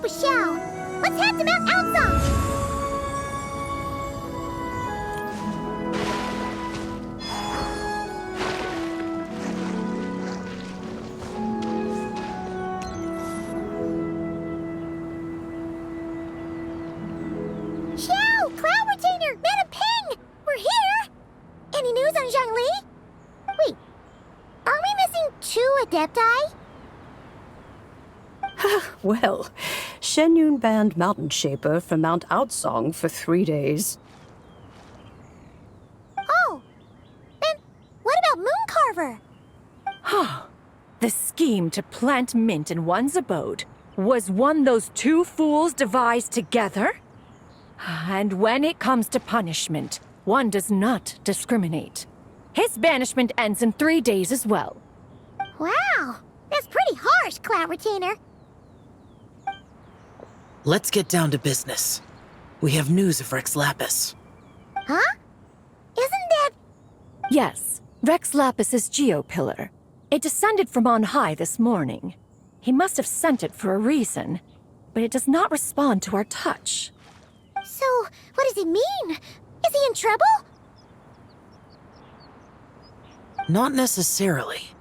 with Xiao. Let's head to Mount Outside. Xiao, Cloud Retainer, Madam Ping! We're here! Any news on Zhangli? Wait, are we missing 2 Adepti? Well, Shenyun banned Mountain Shaper from Mount Outsong for 3 days. Oh, then what about Mooncarver? The scheme to plant mint in one's abode was one those 2 fools devised together? And when it comes to punishment, one does not discriminate. His banishment ends in 3 days as well. Wow, that's pretty harsh, Cloud Retainer. Let's get down to business. We have news of Rex Lapis. Huh? Isn't that... Yes, Rex Lapis's geopillar. It descended from on high this morning. He must have sent it for a reason, but it does not respond to our touch. So, what does it mean? Is he in trouble? Not necessarily.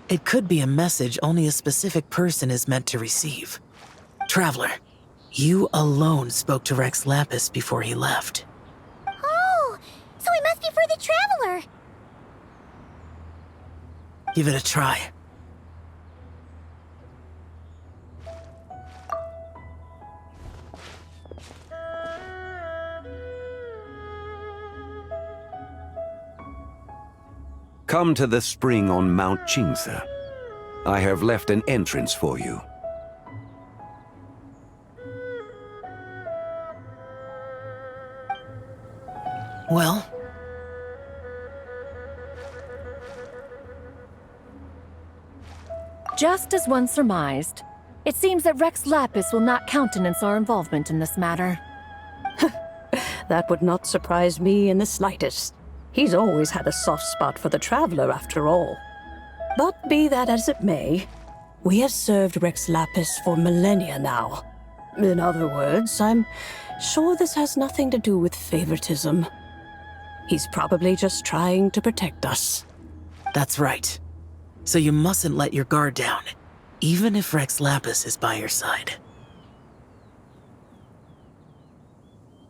It could be a message only a specific person is meant to receive. Traveler, you alone spoke to Rex Lapis before he left. Oh, so he must be for the Traveler. Give it a try. Come to the spring on Mount Qingse. I have left an entrance for you. Well, Just as one surmised, it seems that Rex Lapis will not countenance our involvement in this matter. That would not surprise me in the slightest. He's always had a soft spot for the Traveler, after all. But be that as it may, we have served Rex Lapis for millennia now. In other words, I'm sure this has nothing to do with favoritism. He's probably just trying to protect us. that's right. So you mustn't let your guard down, even if Rex Lapis is by your side.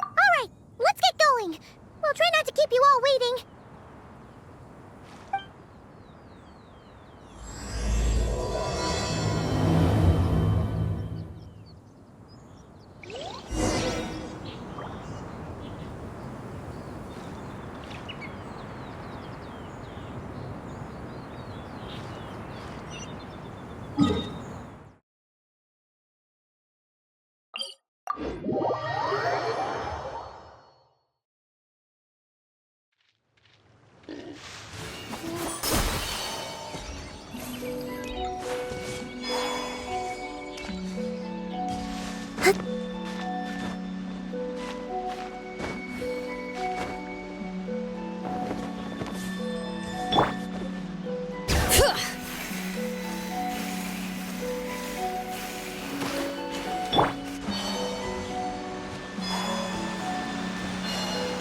Alright, let's get going. We'll try not to keep you all waiting.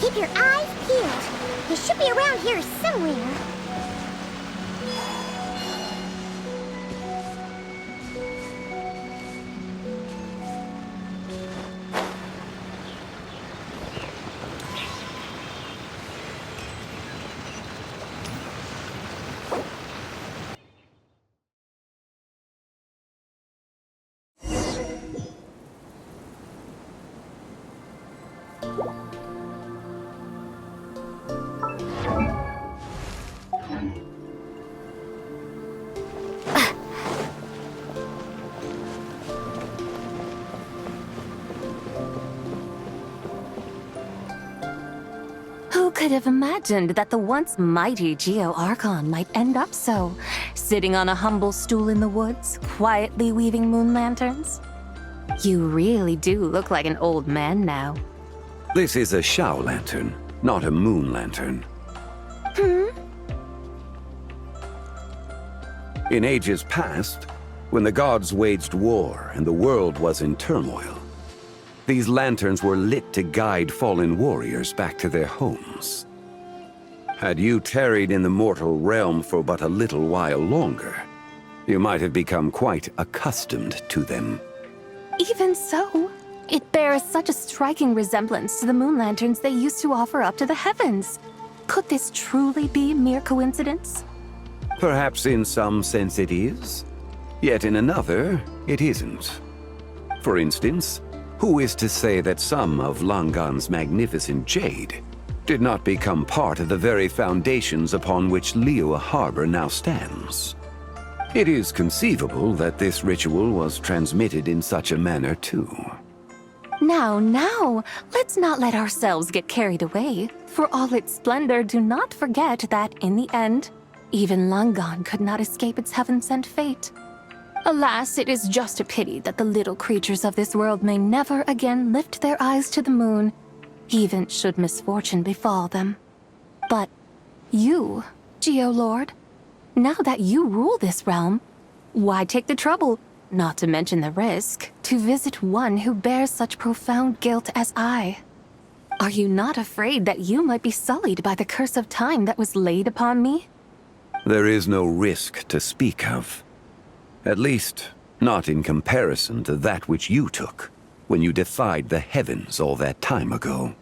Keep your eyes peeled. They should be around here somewhere. Who could have imagined that the once mighty Geo-Archon might end up so, sitting on a humble stool in the woods, quietly weaving moon lanterns? You really do look like an old man now. This is a Shao lantern, not a moon lantern. Hmm? In ages past, When the gods waged war and the world was in turmoil, these lanterns were lit to guide fallen warriors back to their homes. Had you tarried in the mortal realm for but a little while longer, you might have become quite accustomed to them. Even so, it bears such a striking resemblance to the moon lanterns they used to offer up to the heavens. Could this truly be mere coincidence? Perhaps in some sense it is, yet in another, it isn't. For instance, who is to say that some of Langan's magnificent jade did not become part of the very foundations upon which Liyue Harbor now stands? It is conceivable that this ritual was transmitted in such a manner too. Now, let's not let ourselves get carried away. For all its splendor, do not forget that, in the end, even Langan could not escape its heaven-sent fate. Alas, it is just a pity that the little creatures of this world may never again lift their eyes to the moon, even should misfortune befall them. But you, Geolord, now that you rule this realm, why take the trouble, not to mention the risk, to visit one who bears such profound guilt as I? Are you not afraid that you might be sullied by the curse of time that was laid upon me? There is no risk to speak of. At least, not in comparison to that which you took when you defied the heavens all that time ago.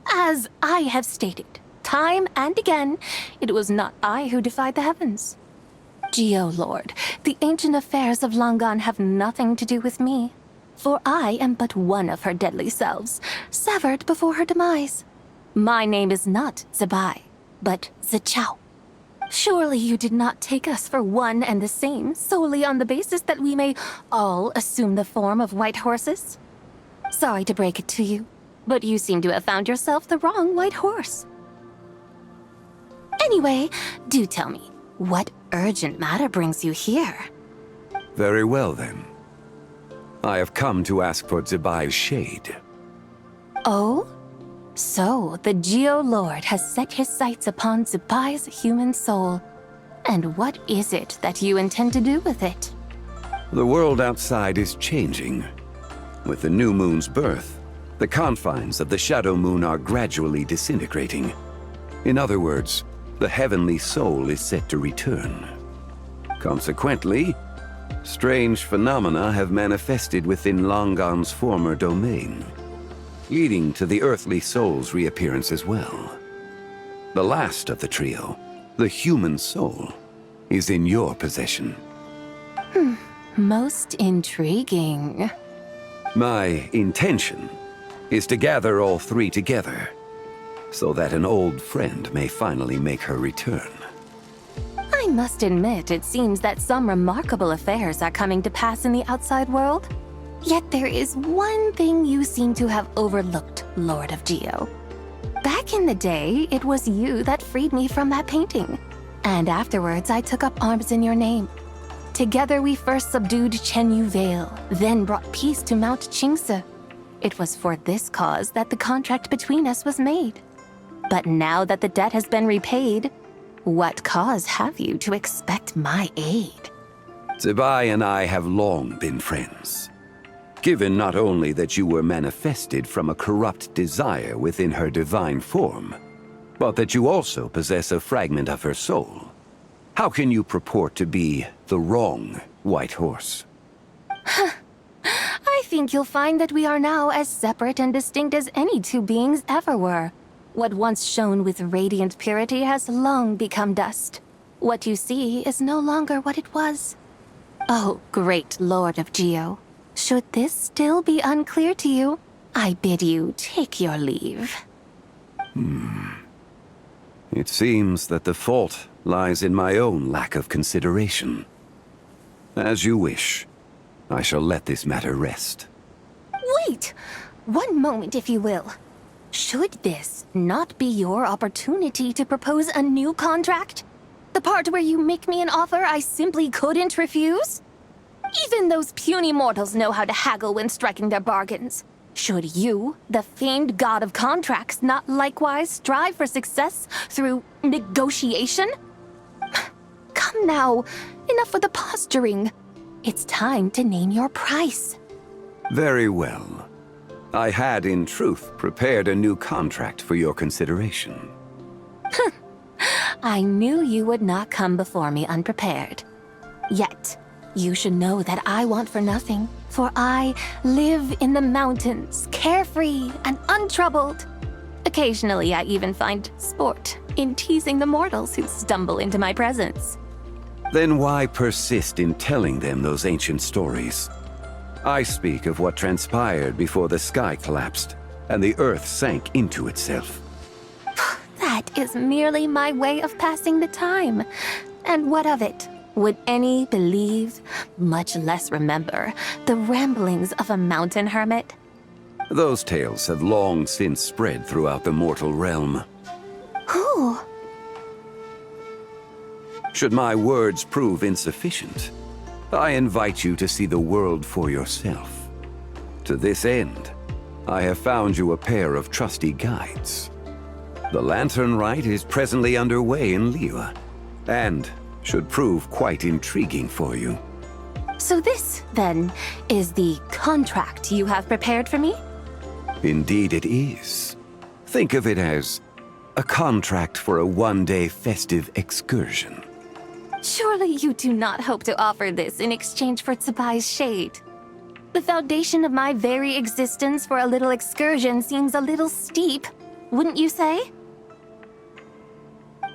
As I have stated, time and again, it was not I who defied the heavens. Geolord, the ancient affairs of Langan have nothing to do with me, for I am but one of her deadly selves, severed before her demise. My name is not Zibai, but Zichao. Surely you did not take us for one and the same, solely on the basis that we may all assume the form of white horses? Sorry to break it to you, but you seem to have found yourself the wrong white horse. Anyway, do tell me, what urgent matter brings you here? Very well then. I have come to ask for Zibai's shade. Oh? So, the Geolord has set his sights upon Zibai's human soul. And what is it that you intend to do with it? The world outside is changing. With the new moon's birth, the confines of the shadow moon are gradually disintegrating. In other words, the heavenly soul is set to return. Consequently, strange phenomena have manifested within Langan's former domain, leading to the earthly soul's reappearance as well. The last of the trio, the human soul, is in your possession. Most intriguing. My intention is to gather all three together, so that an old friend may finally make her return. I must admit, it seems that some remarkable affairs are coming to pass in the outside world. Yet there is one thing you seem to have overlooked, Lord of Geo. Back in the day, it was you that freed me from that painting. And afterwards, I took up arms in your name. Together we first subdued Chenyu Vale, then brought peace to Mount Qingse. It was for this cause that the contract between us was made. But now that the debt has been repaid, what cause have you to expect my aid? Zibai and I have long been friends. Given not only that you were manifested from a corrupt desire within her divine form, but that you also possess a fragment of her soul, how can you purport to be the wrong white horse? I think you'll find that we are now as separate and distinct as any two beings ever were. What once shone with radiant purity has long become dust. What you see is no longer what it was. Oh, great Lord of Geo. Should this still be unclear to you, I bid you take your leave. It seems that the fault lies in my own lack of consideration. As you wish. I shall let this matter rest. Wait! One moment, if you will. Should this not be your opportunity to propose a new contract? The part where you make me an offer I simply couldn't refuse? Even those puny mortals know how to haggle when striking their bargains. Should you, the famed god of contracts, not likewise strive for success through negotiation? Come come now. Enough with the posturing. It's time to name your price. Very well. I had, in truth, prepared a new contract for your consideration. I knew you would not come before me unprepared. Yet, you should know that I want for nothing, for I live in the mountains, carefree and untroubled. Occasionally, I even find sport in teasing the mortals who stumble into my presence. Then why persist in telling them those ancient stories? I speak of what transpired before the sky collapsed and the earth sank into itself. That is merely my way of passing the time. And what of it? Would any believe, much less remember, the ramblings of a mountain hermit? Those tales have long since spread throughout the mortal realm. Who? Should my words prove insufficient, I invite you to see the world for yourself. To this end, I have found you a pair of trusty guides. The lantern rite is presently underway in Liyue, and should prove quite intriguing for you. So this, then, is the contract you have prepared for me? Indeed it is. Think of it as a contract for a one-day festive excursion. Surely you do not hope to offer this in exchange for Zibai's shade. The foundation of my very existence for a little excursion seems a little steep, wouldn't you say?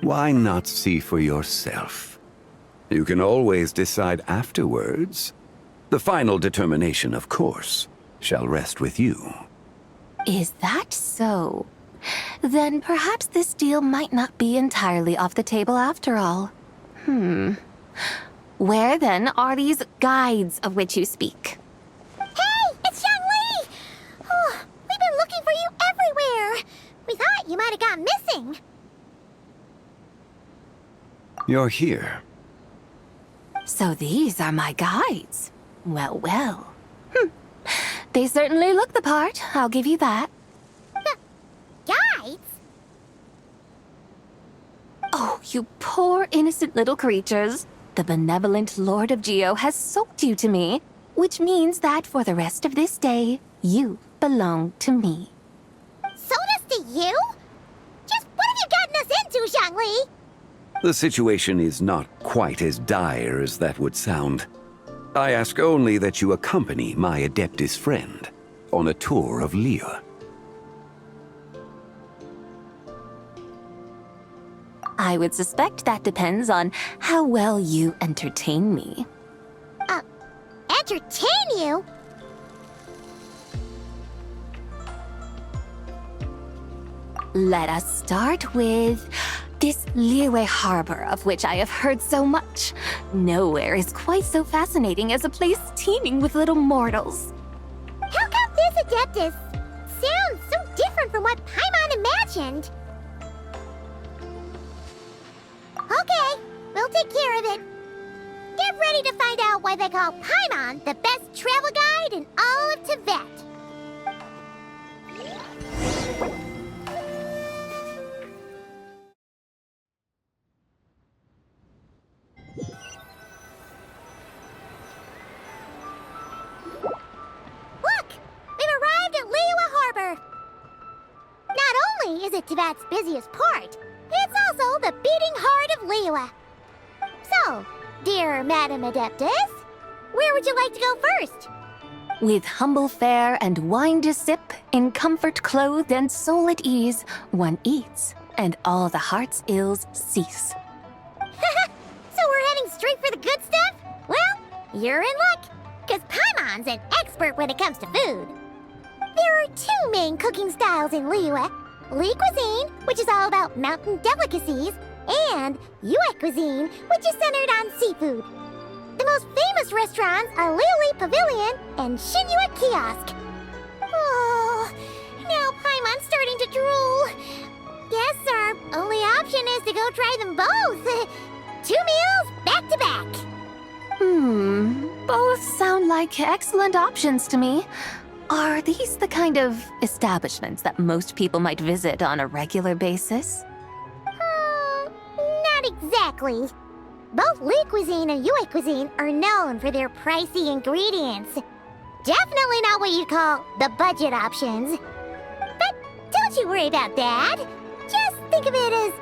Why not see for yourself? You can always decide afterwards. The final determination, of course, shall rest with you. Is that so? Then perhaps this deal might not be entirely off the table after all. Where then are these guides of which you speak? Hey, it's Young Lee! Oh, we've been looking for you everywhere. We thought you might have gone missing. You're here. So these are my guides. Well, well. They certainly look the part, I'll give you that. Guides? Oh, you poor innocent little creatures. The benevolent Lord of Geo has sold you to me, which means that for the rest of this day, you belong to me. Sold us to you? Just what have you gotten us into, Zhongli? The situation is not quite as dire as that would sound. I ask only that you accompany my Adeptus friend on a tour of Liyue. I would suspect that depends on how well you entertain me. Entertain you? Let us start with this Liyue harbor of which I have heard so much. Nowhere is quite so fascinating as a place teeming with little mortals. How come this Adeptus sounds so different from what Paimon imagined? Okay, we'll take care of it. Get ready to find out why they call Paimon the best travel guide in all of Tibet. Look! We've arrived at Liyue Harbor. Not only is it Tibet's busiest port, it's also the beating heart of Liyue. So, dear Madam Adeptus, where would you like to go first? With humble fare and wine to sip, in comfort clothed and soul at ease, one eats, and all the heart's ills cease. So we're heading straight for the good stuff? Well, you're in luck, because Paimon's an expert when it comes to food. There are two main cooking styles in Liyue. Li cuisine, which is all about mountain delicacies, and Yue cuisine, which is centered on seafood. The most famous restaurants are Liuli Pavilion and Shinyue Kiosk. Oh, now Paimon's starting to drool. Guess our only option is to go try them both. 2 meals back to back. Both sound like excellent options to me. Are these the kind of establishments that most people might visit on a regular basis? Not exactly. Both Lee cuisine and Yue cuisine are known for their pricey ingredients. Definitely not what you'd call the budget options. But don't you worry about that. Just think of it as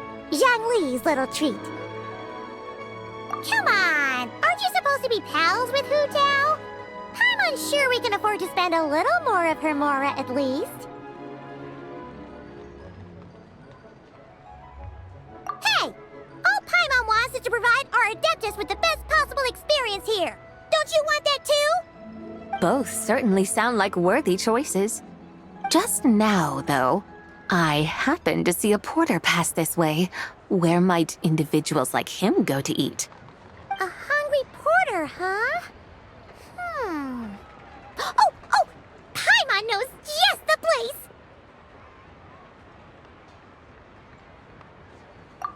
Zhang Li's little treat. Come on, aren't you supposed to be pals with Hu Tao? I'm unsure we can afford to spend a little more of her mora at least. Hey! All Paimon wants is to provide our Adeptus with the best possible experience here. Don't you want that too? Both certainly sound like worthy choices. Just now, though, I happened to see a porter pass this way. Where might individuals like him go to eat? A hungry porter, huh? Oh! Paimon knows just the place!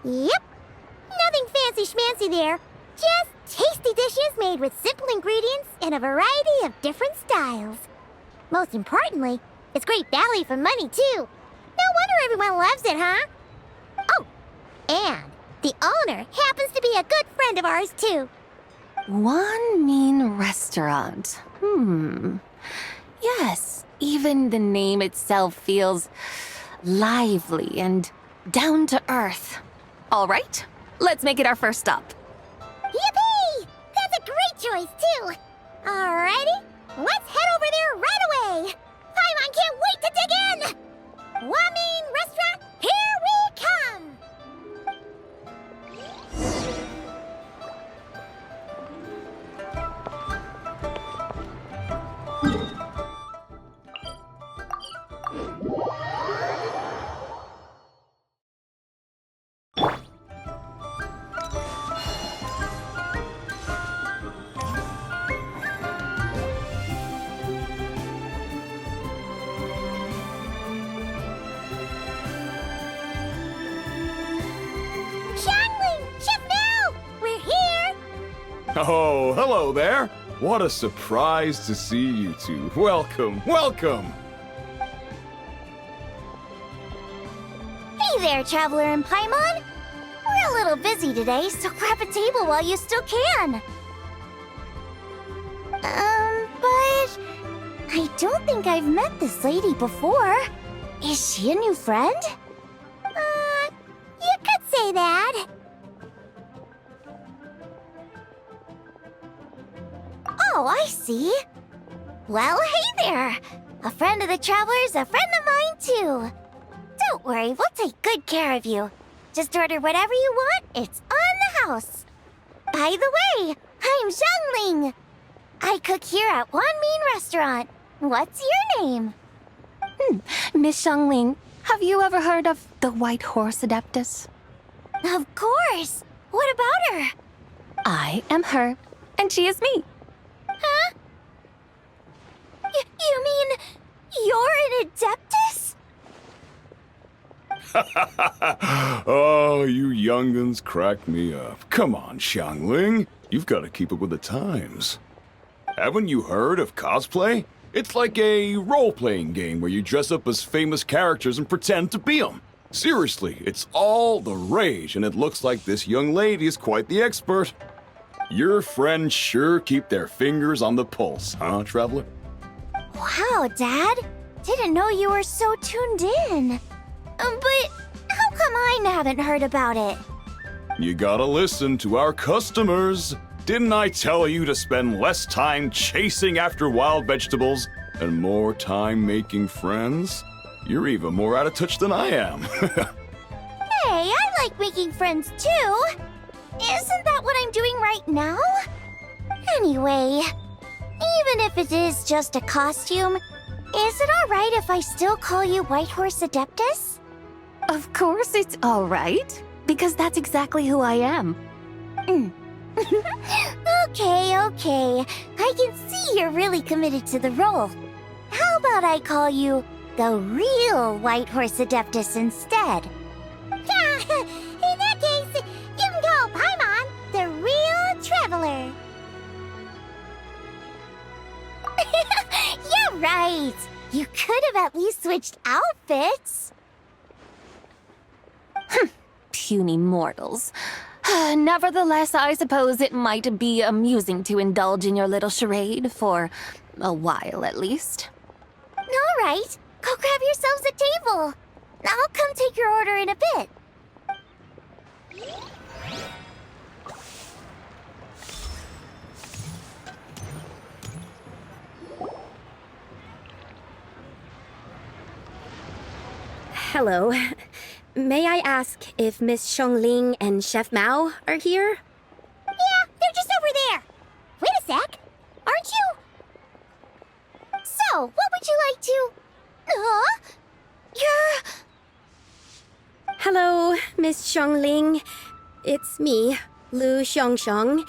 Yep. Nothing fancy schmancy there. Just tasty dishes made with simple ingredients and a variety of different styles. Most importantly, it's great value for money, too. No wonder everyone loves it, huh? Oh, and the owner happens to be a good friend of ours, too. One mean restaurant. Yes, even the name itself feels lively and down to earth. All right, let's make it our first stop. Yippee! That's a great choice, too. Alrighty, let's head over there right away. Paimon can't wait to dig in. Wamin Restaurant, here we come. Oh, hello there. What a surprise to see you two. Welcome, welcome. Hey there, Traveler and Paimon. We're a little busy today, so grab a table while you still can. But I don't think I've met this lady before. Is she a new friend? You could say that. Oh, I see. Well, hey there. A friend of the Traveler's a friend of mine, too. Don't worry, we'll take good care of you. Just order whatever you want, it's on the house. By the way, I'm Zhangling. I cook here at Wan Min Restaurant. What's your name? Miss Xiangling, have you ever heard of the White Horse Adeptus? Of course. What about her? I am her, and she is me. Huh? You mean you're an Adeptus? Oh, you young'uns crack me up. Come on, Xiangling. You've got to keep up with the times. Haven't you heard of cosplay? It's like a role-playing game where you dress up as famous characters and pretend to be them. Seriously, it's all the rage, and it looks like this young lady is quite the expert. Your friends sure keep their fingers on the pulse, huh, Traveler? Wow, Dad. Didn't know you were so tuned in. But how come I haven't heard about it? You gotta listen to our customers. Didn't I tell you to spend less time chasing after wild vegetables and more time making friends? You're even more out of touch than I am. Hey, I like making friends too. Isn't that what I'm doing right now? Anyway, even if it is just a costume, is it alright if I still call you White Horse Adeptus? Of course it's all right, because that's exactly who I am. Okay. I can see you're really committed to the role. How about I call you the real White Horse Adeptus instead? In that case, you can call Paimon the real Traveler. Yeah, right. You could have at least switched outfits. Puny mortals. Nevertheless, I suppose it might be amusing to indulge in your little charade for a while at least. All right, go grab yourselves a table. I'll come take your order in a bit. Hello. May I ask if Miss Xiongling and Chef Mao are here? Yeah, they're just over there. Wait a sec. Aren't you? So, what would you like to... You're... Hello, Miss Xiongling. It's me, Lu Xiongxiong,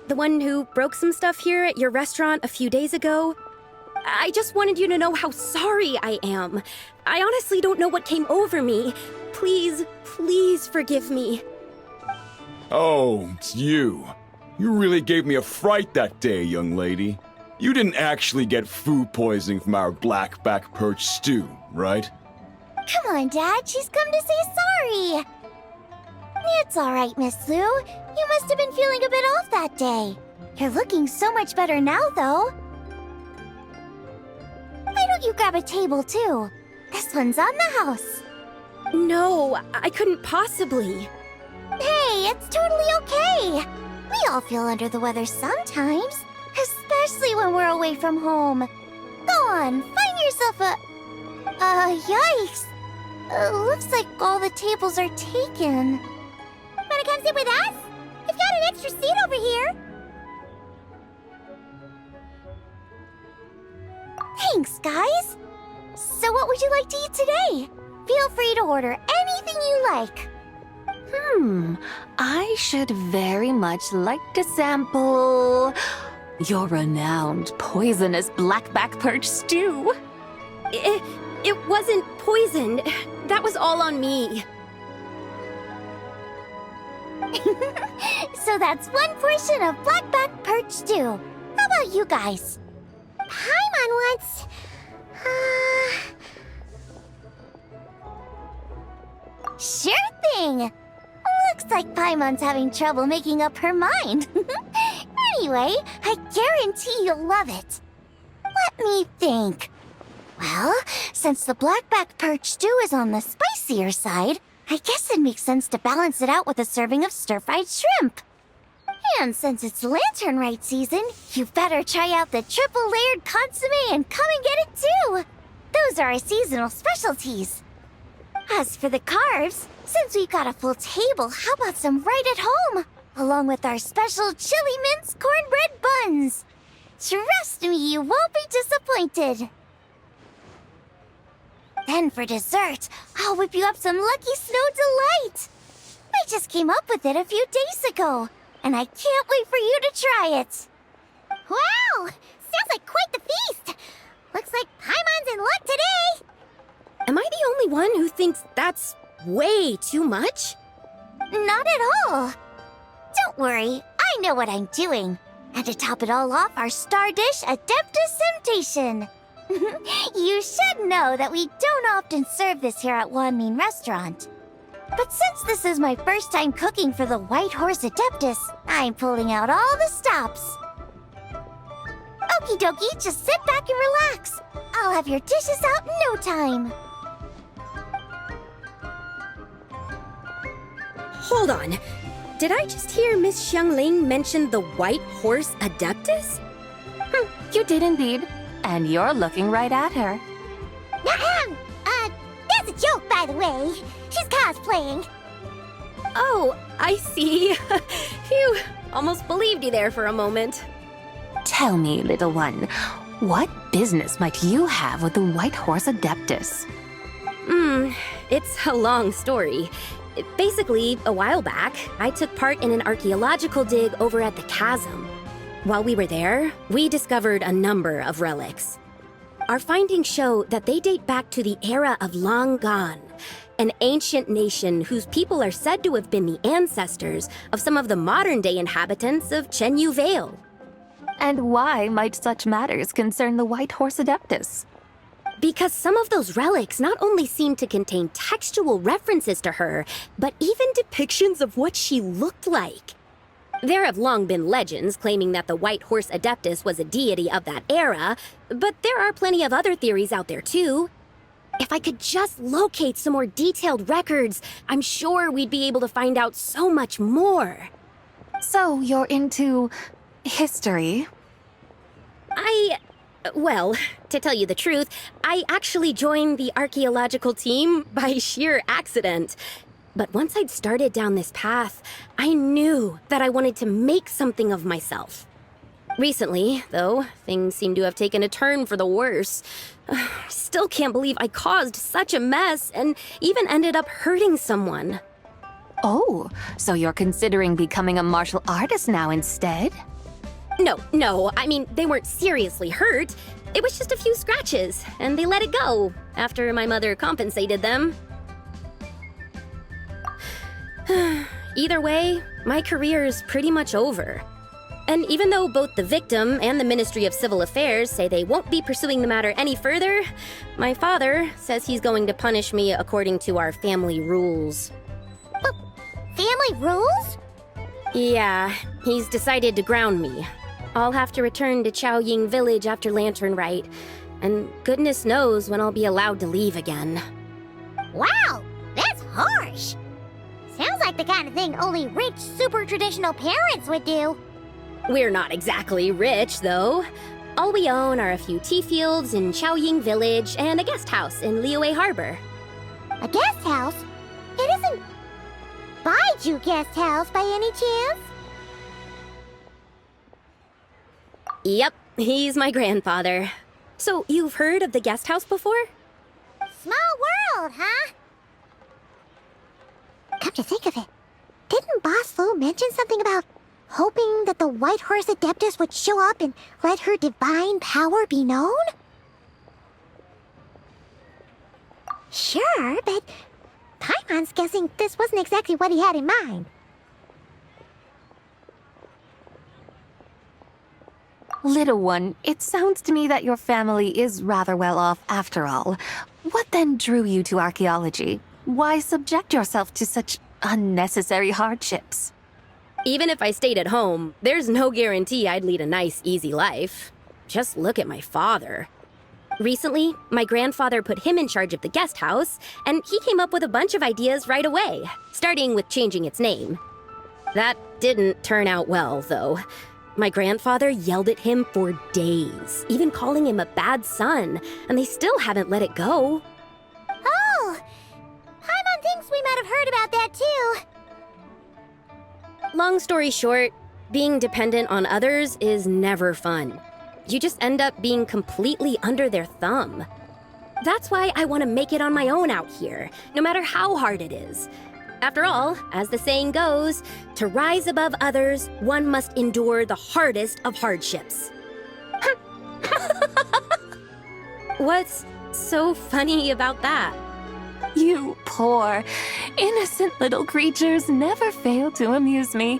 the one who broke some stuff here at your restaurant a few days ago. I just wanted you to know how sorry I am. I honestly don't know what came over me. Please, please forgive me. Oh, it's you. You really gave me a fright that day, young lady. You didn't actually get food poisoning from our black-back perch stew, right? Come on, Dad. She's come to say sorry. It's all right, Miss Lu. You must have been feeling a bit off that day. You're looking so much better now, though. Why don't you grab a table, too? This one's on the house. No, I couldn't possibly. Hey, it's totally okay. We all feel under the weather sometimes, especially when we're away from home. Go on, find yourself a... yikes. Looks like all the tables are taken. Wanna come sit with us? We've got an extra seat over here. Thanks, guys. So what would you like to eat today? Feel free to order anything you like. I should very much like to sample your renowned poisonous blackback perch stew. It wasn't poisoned. That was all on me. So that's one portion of blackback perch stew. How about you guys? Paimon wants... Sure thing! Looks like Paimon's having trouble making up her mind. Anyway, I guarantee you'll love it. Let me think. Well, since the blackback perch stew is on the spicier side, I guess it makes sense to balance it out with a serving of stir-fried shrimp. And since it's lantern rite season, you better try out the triple-layered consomme and come and get it too. Those are our seasonal specialties. As for the carbs, since we've got a full table, how about some right at home? Along with our special chili mince cornbread buns. Trust me, you won't be disappointed. Then for dessert, I'll whip you up some Lucky Snow Delight. I just came up with it a few days ago, and I can't wait for you to try it. Wow! Sounds like quite the feast. Looks like Paimon's in luck today. Am I the only one who thinks that's way too much? Not at all. Don't worry, I know what I'm doing. And to top it all off, our star dish, Adeptus Temptation. You should know that we don't often serve this here at Wanmin Restaurant. But since this is my first time cooking for the White Horse Adeptus, I'm pulling out all the stops. Okie dokie, just sit back and relax. I'll have your dishes out in no time. Hold on. Did I just hear Miss Xiongling mention the White Horse Adeptus? You did indeed. And you're looking right at her. That's a joke, by the way. She's cosplaying. Oh, I see. Phew, almost believed you there for a moment. Tell me, little one, what business might you have with the White Horse Adeptus? It's a long story. Basically, a while back, I took part in an archaeological dig over at the chasm. While we were there, we discovered a number of relics. Our findings show that they date back to the era of Long Gone, an ancient nation whose people are said to have been the ancestors of some of the modern-day inhabitants of Chenyu Vale. And why might such matters concern the White Horse Adeptus? Because some of those relics not only seem to contain textual references to her, but even depictions of what she looked like. There have long been legends claiming that the White Horse Adeptus was a deity of that era, but there are plenty of other theories out there too. If I could just locate some more detailed records, I'm sure we'd be able to find out so much more. So you're into history? Well, to tell you the truth, I actually joined the archaeological team by sheer accident. But once I'd started down this path, I knew that I wanted to make something of myself. Recently, though, things seem to have taken a turn for the worse. I still can't believe I caused such a mess and even ended up hurting someone. Oh, so you're considering becoming a martial artist now instead? No, I mean, they weren't seriously hurt. It was just a few scratches, and they let it go after my mother compensated them. Either way, my career is pretty much over. And even though both the victim and the Ministry of Civil Affairs say they won't be pursuing the matter any further, my father says he's going to punish me according to our family rules. Family rules? Yeah, he's decided to ground me. I'll have to return to Chaoying Village after Lantern Rite, and goodness knows when I'll be allowed to leave again. Wow, that's harsh. Sounds like the kind of thing only rich, super traditional parents would do. We're not exactly rich, though. All we own are a few tea fields in Chaoying Village and a guest house in Liyue Harbor. A guest house? It isn't Baiju Guest House by any chance? Yep, he's my grandfather. So, you've heard of the guest house before? Small world, huh? Come to think of it, didn't Boss Lu mention something about hoping that the White Horse Adeptus would show up and let her divine power be known? Sure, but Paimon's guessing this wasn't exactly what he had in mind. Little one, it sounds to me that your family is rather well off after all. What then drew you to archaeology? Why subject yourself to such unnecessary hardships? Even if I stayed at home, there's no guarantee I'd lead a nice, easy life. Just look at my father. Recently, my grandfather put him in charge of the guest house, and he came up with a bunch of ideas right away, starting with changing its name. That didn't turn out well, though. My grandfather yelled at him for days, even calling him a bad son, and they still haven't let it go. Oh! Paimon thinks we might have heard about that too. Long story short, being dependent on others is never fun. You just end up being completely under their thumb. That's why I want to make it on my own out here, no matter how hard it is. After all, as the saying goes, to rise above others, one must endure the hardest of hardships. What's so funny about that? You poor, innocent little creatures never fail to amuse me.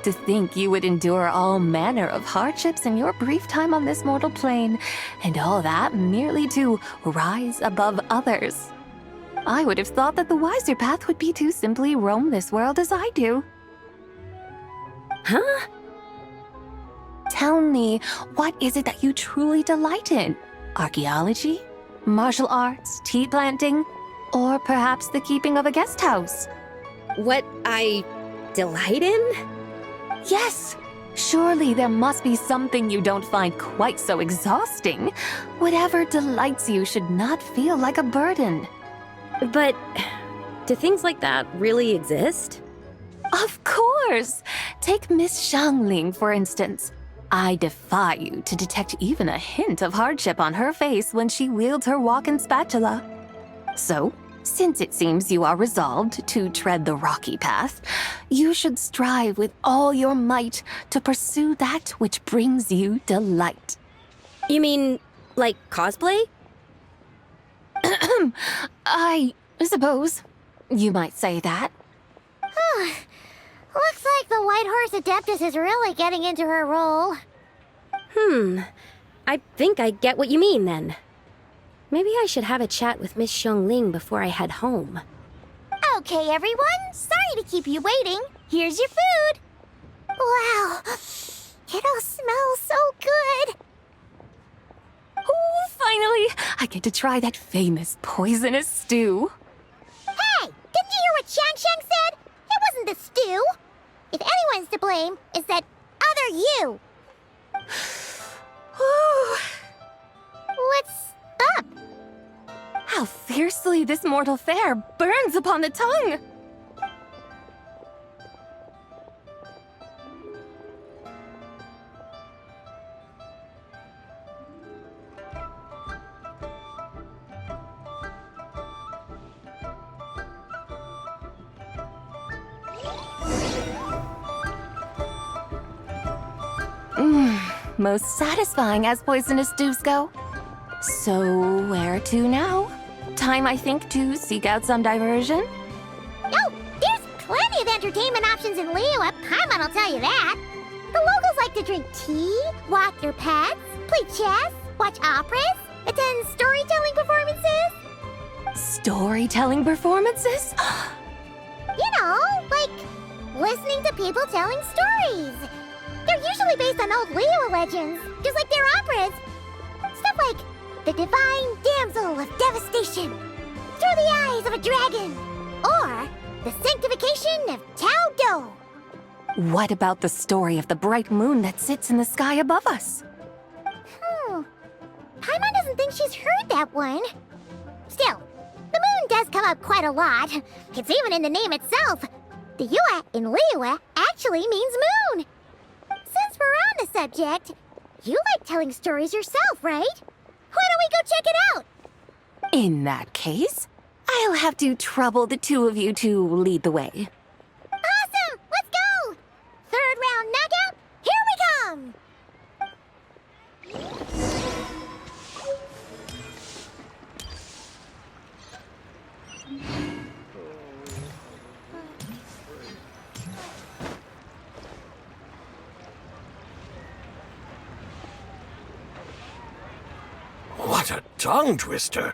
To think you would endure all manner of hardships in your brief time on this mortal plane, and all that merely to rise above others. I would have thought that the wiser path would be to simply roam this world as I do. Huh? Tell me, what is it that you truly delight in? Archaeology? Martial arts? Tea planting? Or perhaps the keeping of a guest house? What I delight in? Yes! Surely there must be something you don't find quite so exhausting. Whatever delights you should not feel like a burden. But do things like that really exist? Of course! Take Miss Xiangling, for instance. I defy you to detect even a hint of hardship on her face when she wields her walking spatula. So, since it seems you are resolved to tread the rocky path, you should strive with all your might to pursue that which brings you delight. You mean, like cosplay? I suppose you might say that. Looks like the White Horse Adeptus is really getting into her role. I think I get what you mean then. Maybe I should have a chat with Miss Xiangling before I head home. Okay, everyone. Sorry to keep you waiting. Here's your food. Wow. It all smells so good. Oh, finally! I get to try that famous poisonous stew. Hey, didn't you hear what Shang said? It wasn't the stew. If anyone's to blame, it's that other you. What's up? How fiercely this mortal fare burns upon the tongue! Most satisfying as poisonous stews go. So, where to now? Time, I think, to seek out some diversion? Oh, there's plenty of entertainment options in Liyue. Paimon will tell you that. The locals like to drink tea, walk their pets, play chess, watch operas, attend storytelling performances. Storytelling performances? You know, like listening to people telling stories. They're usually based on old Liyue legends, just like their operas. Stuff like the Divine Damsel of Devastation, Through the Eyes of a Dragon, or the Sanctification of Tao Do. What about the story of the bright moon that sits in the sky above us? Paimon doesn't think she's heard that one. Still, the moon does come up quite a lot. It's even in the name itself. The Yue in Liyue actually means moon. Since we're on the subject, you like telling stories yourself, right? Why don't we go check it out? In that case, I'll have to trouble the two of you to lead the way. Awesome! Let's go! Third round knockout, here we come! What a tongue twister!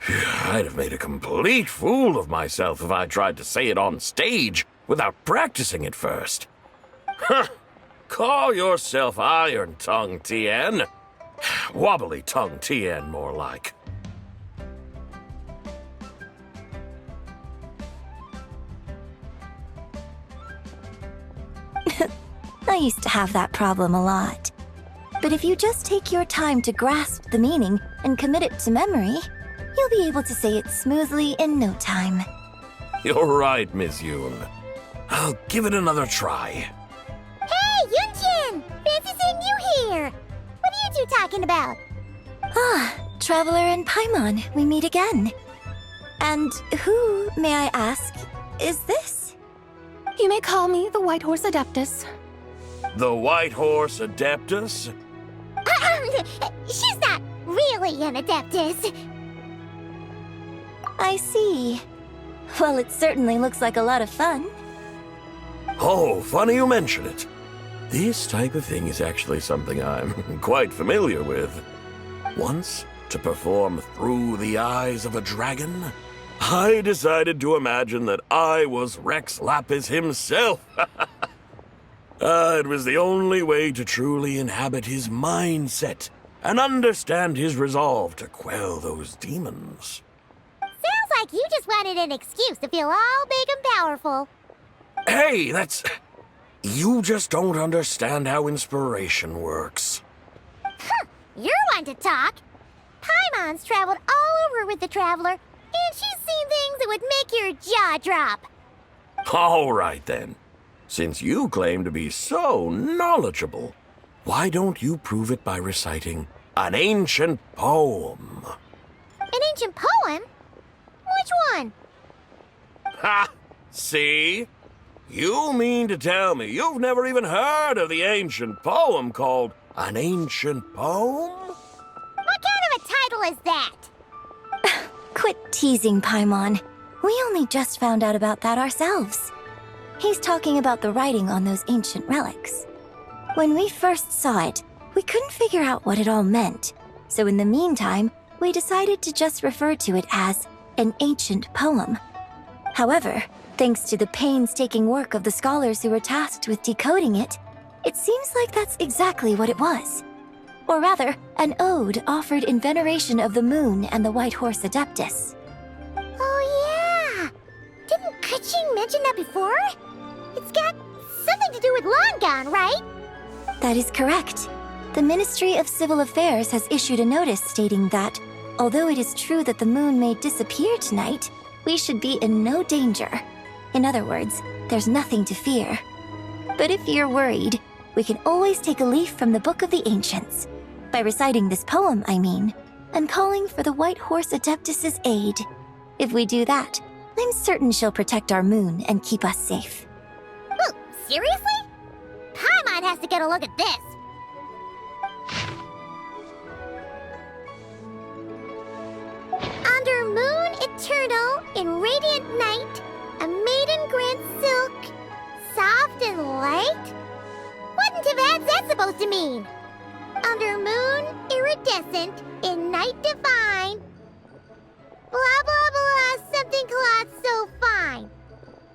I'd have made a complete fool of myself if I tried to say it on stage without practicing it first. Huh! Call yourself Iron Tongue, Tien. Wobbly Tongue Tien, more like. I used to have that problem a lot. But if you just take your time to grasp the meaning and commit it to memory, you'll be able to say it smoothly in no time. You're right, Miss Yoon. I'll give it another try. Hey, Yunjin! Fancy seeing you here! What are you two talking about? Ah, Traveler and Paimon, we meet again. And who, may I ask, is this? You may call me the White Horse Adeptus. The White Horse Adeptus? She's not really an Adeptus. I see. Well, it certainly looks like a lot of fun. Oh, funny you mention it. This type of thing is actually something I'm quite familiar with. Once, to perform Through the Eyes of a Dragon, I decided to imagine that I was Rex Lapis himself. It was the only way to truly inhabit his mindset and understand his resolve to quell those demons. Sounds like you just wanted an excuse to feel all big and powerful. Hey, that's... You just don't understand how inspiration works. You're one to talk. Paimon's traveled all over with the Traveler, and she's seen things that would make your jaw drop. All right, then. Since you claim to be so knowledgeable, why don't you prove it by reciting an ancient poem? An ancient poem? Which one? Ha! See? You mean to tell me you've never even heard of the ancient poem called An Ancient Poem? What kind of a title is that? Quit teasing, Paimon. We only just found out about that ourselves. He's talking about the writing on those ancient relics. When we first saw it, we couldn't figure out what it all meant. So in the meantime, we decided to just refer to it as an ancient poem. However, thanks to the painstaking work of the scholars who were tasked with decoding it, it seems like that's exactly what it was. Or rather, an ode offered in veneration of the moon and the White Horse Adeptus. Oh yeah! Didn't Kuching mention that before? It's got something to do with Longan, right? That is correct. The Ministry of Civil Affairs has issued a notice stating that, although it is true that the moon may disappear tonight, we should be in no danger. In other words, there's nothing to fear. But if you're worried, we can always take a leaf from the Book of the Ancients. By reciting this poem, I mean, and calling for the White Horse Adeptus's aid. If we do that, I'm certain she'll protect our moon and keep us safe. Oh, seriously? Paimon has to get a look at this. Under moon eternal in radiant night, a maiden grants silk, soft and light? What in Tibet's that supposed to mean? Under moon iridescent in night divine, blah blah blah, something cloth so fine.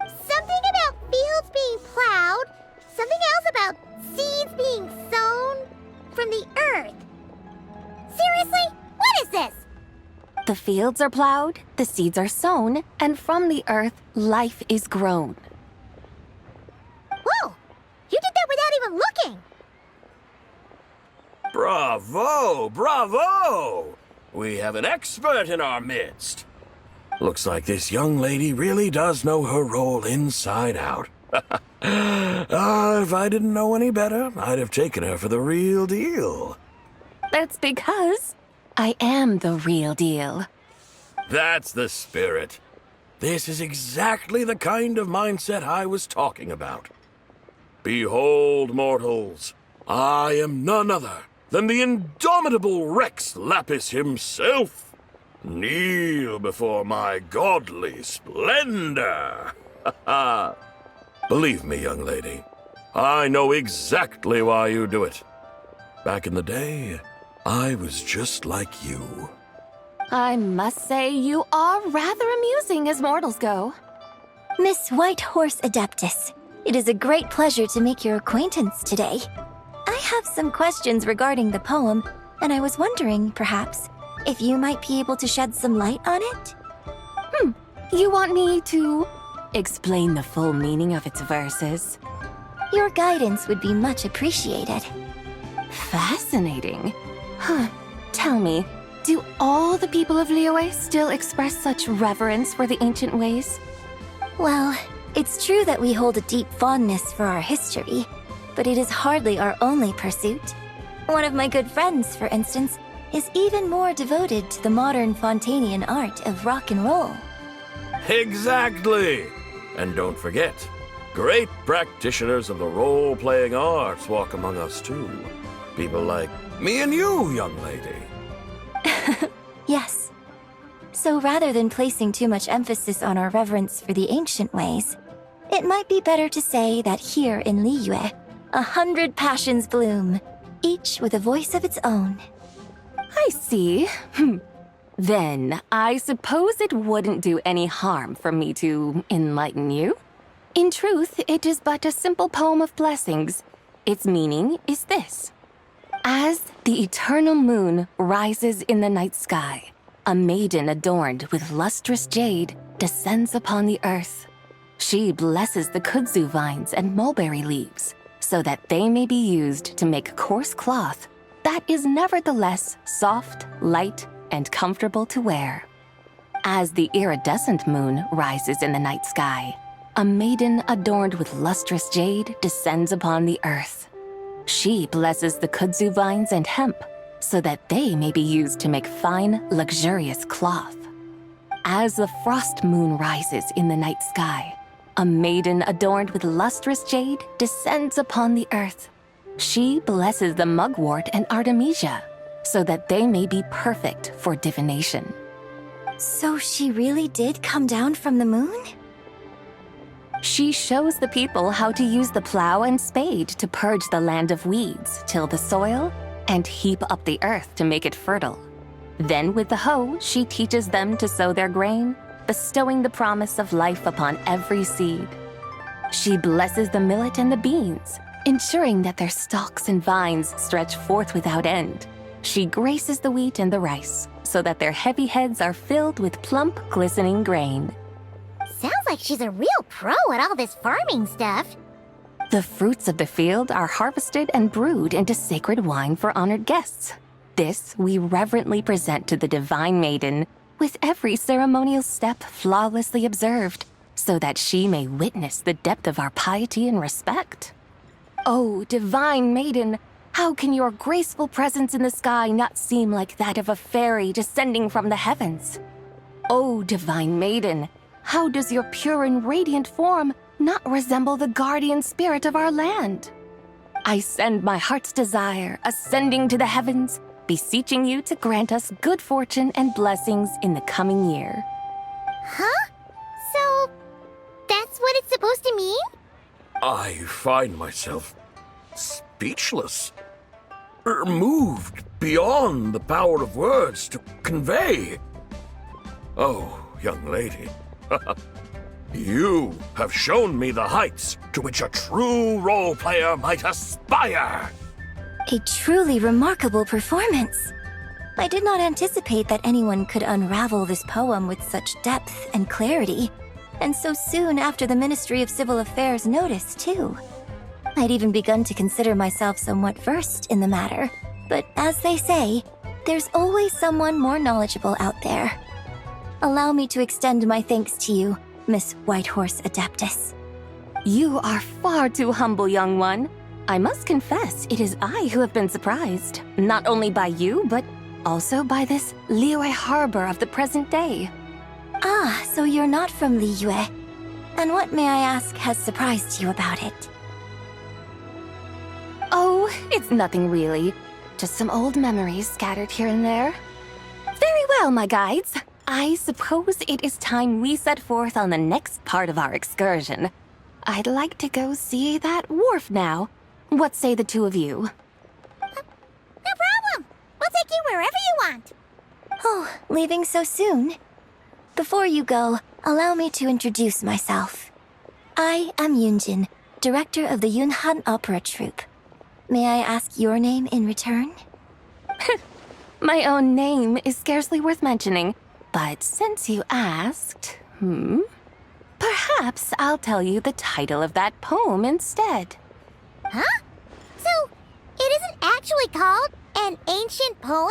Something about fields being plowed, something else about seeds being sown from the earth. Seriously? What is this? The fields are plowed, the seeds are sown, and from the earth, life is grown. Whoa! You did that without even looking! Bravo! Bravo! We have an expert in our midst. Looks like this young lady really does know her role inside out. If I didn't know any better, I'd have taken her for the real deal. That's because I am the real deal. That's the spirit. This is exactly the kind of mindset I was talking about. Behold, mortals, I am none other than the indomitable Rex Lapis himself. Kneel before my godly splendor. Believe me, young lady, I know exactly why you do it. Back in the day, I was just like you. I must say you are rather amusing as mortals go. Miss White Horse Adeptus, it is a great pleasure to make your acquaintance today. I have some questions regarding the poem, and I was wondering, perhaps, if you might be able to shed some light on it? You want me to explain the full meaning of its verses? Your guidance would be much appreciated. Fascinating. Tell me, do all the people of Liyue still express such reverence for the ancient ways? Well, it's true that we hold a deep fondness for our history, but it is hardly our only pursuit. One of my good friends, for instance, is even more devoted to the modern Fontanian art of rock and roll. Exactly! And don't forget, great practitioners of the role-playing arts walk among us too. People like me and you, young lady. Yes. So rather than placing too much emphasis on our reverence for the ancient ways, it might be better to say that here in Liyue, 100 passions bloom, each with a voice of its own. I see. Then, I suppose it wouldn't do any harm for me to enlighten you. In truth, it is but a simple poem of blessings. Its meaning is this. As the eternal moon rises in the night sky, a maiden adorned with lustrous jade descends upon the earth. She blesses the kudzu vines and mulberry leaves, so that they may be used to make coarse cloth that is nevertheless soft, light, and comfortable to wear. As the iridescent moon rises in the night sky, a maiden adorned with lustrous jade descends upon the earth. She blesses the kudzu vines and hemp, so that they may be used to make fine, luxurious cloth. As the frost moon rises in the night sky, a maiden adorned with lustrous jade descends upon the earth. She blesses the mugwort and artemisia, so that they may be perfect for divination. So she really did come down from the moon? She shows the people how to use the plow and spade to purge the land of weeds, till the soil, and heap up the earth to make it fertile. Then with the hoe, she teaches them to sow their grain, bestowing the promise of life upon every seed. She blesses the millet and the beans, ensuring that their stalks and vines stretch forth without end. She graces the wheat and the rice, so that their heavy heads are filled with plump, glistening grain. Sounds like she's a real pro at all this farming stuff. The fruits of the field are harvested and brewed into sacred wine for honored guests. This we reverently present to the divine maiden, with every ceremonial step flawlessly observed, so that she may witness the depth of our piety and respect. Oh, divine maiden, how can your graceful presence in the sky not seem like that of a fairy descending from the heavens? Oh, divine maiden, how does your pure and radiant form not resemble the guardian spirit of our land? I send my heart's desire, ascending to the heavens, beseeching you to grant us good fortune and blessings in the coming year. Huh? So, that's what it's supposed to mean? I find myself speechless, moved beyond the power of words to convey. Oh, young lady, you have shown me the heights to which a true role player might aspire. A truly remarkable performance. I did not anticipate that anyone could unravel this poem with such depth and clarity, and so soon after the Ministry of Civil Affairs noticed, too. I'd even begun to consider myself somewhat versed in the matter, but as they say, there's always someone more knowledgeable out there. Allow me to extend my thanks to you, Miss Whitehorse Adeptus. You are far too humble, young one. I must confess, it is I who have been surprised, not only by you, but also by this Liyue harbor of the present day. Ah, so you're not from Liyue. And what, may I ask, has surprised you about it? Oh, it's nothing really. Just some old memories scattered here and there. Very well, my guides. I suppose it is time we set forth on the next part of our excursion. I'd like to go see that wharf now. What say the two of you? No problem. We'll take you wherever you want. Oh, leaving so soon? Before you go, allow me to introduce myself. I am Yunjin, director of the Yunhan Opera Troupe. May I ask your name in return? My own name is scarcely worth mentioning, but since you asked, perhaps I'll tell you the title of that poem instead. Huh? So, it isn't actually called an ancient poem?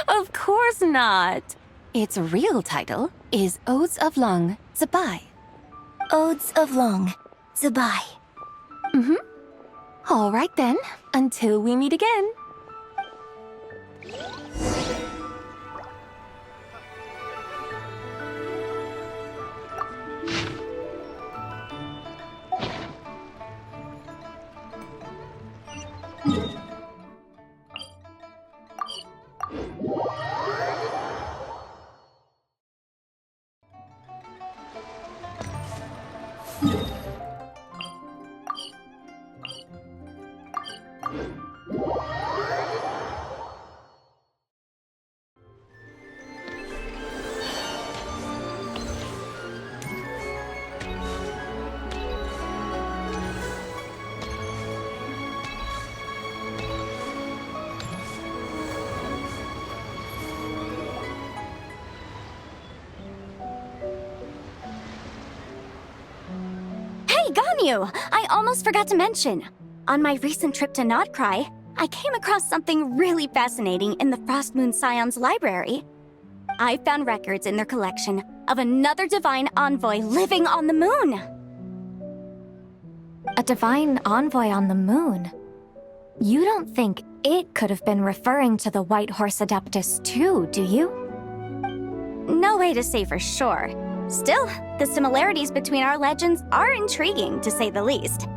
Of course not. Its real title is Odes of Long, Zibai. Odes of Long, Zibai. All right then, until we meet again. I almost forgot to mention. On my recent trip to Notcry, I came across something really fascinating in the Frost Moon Scion's library. I found records in their collection of another divine envoy living on the moon. A divine envoy on the moon? You don't think it could have been referring to the White Horse Adeptus too, do you? No way to say for sure. Still, the similarities between our legends are intriguing, to say the least.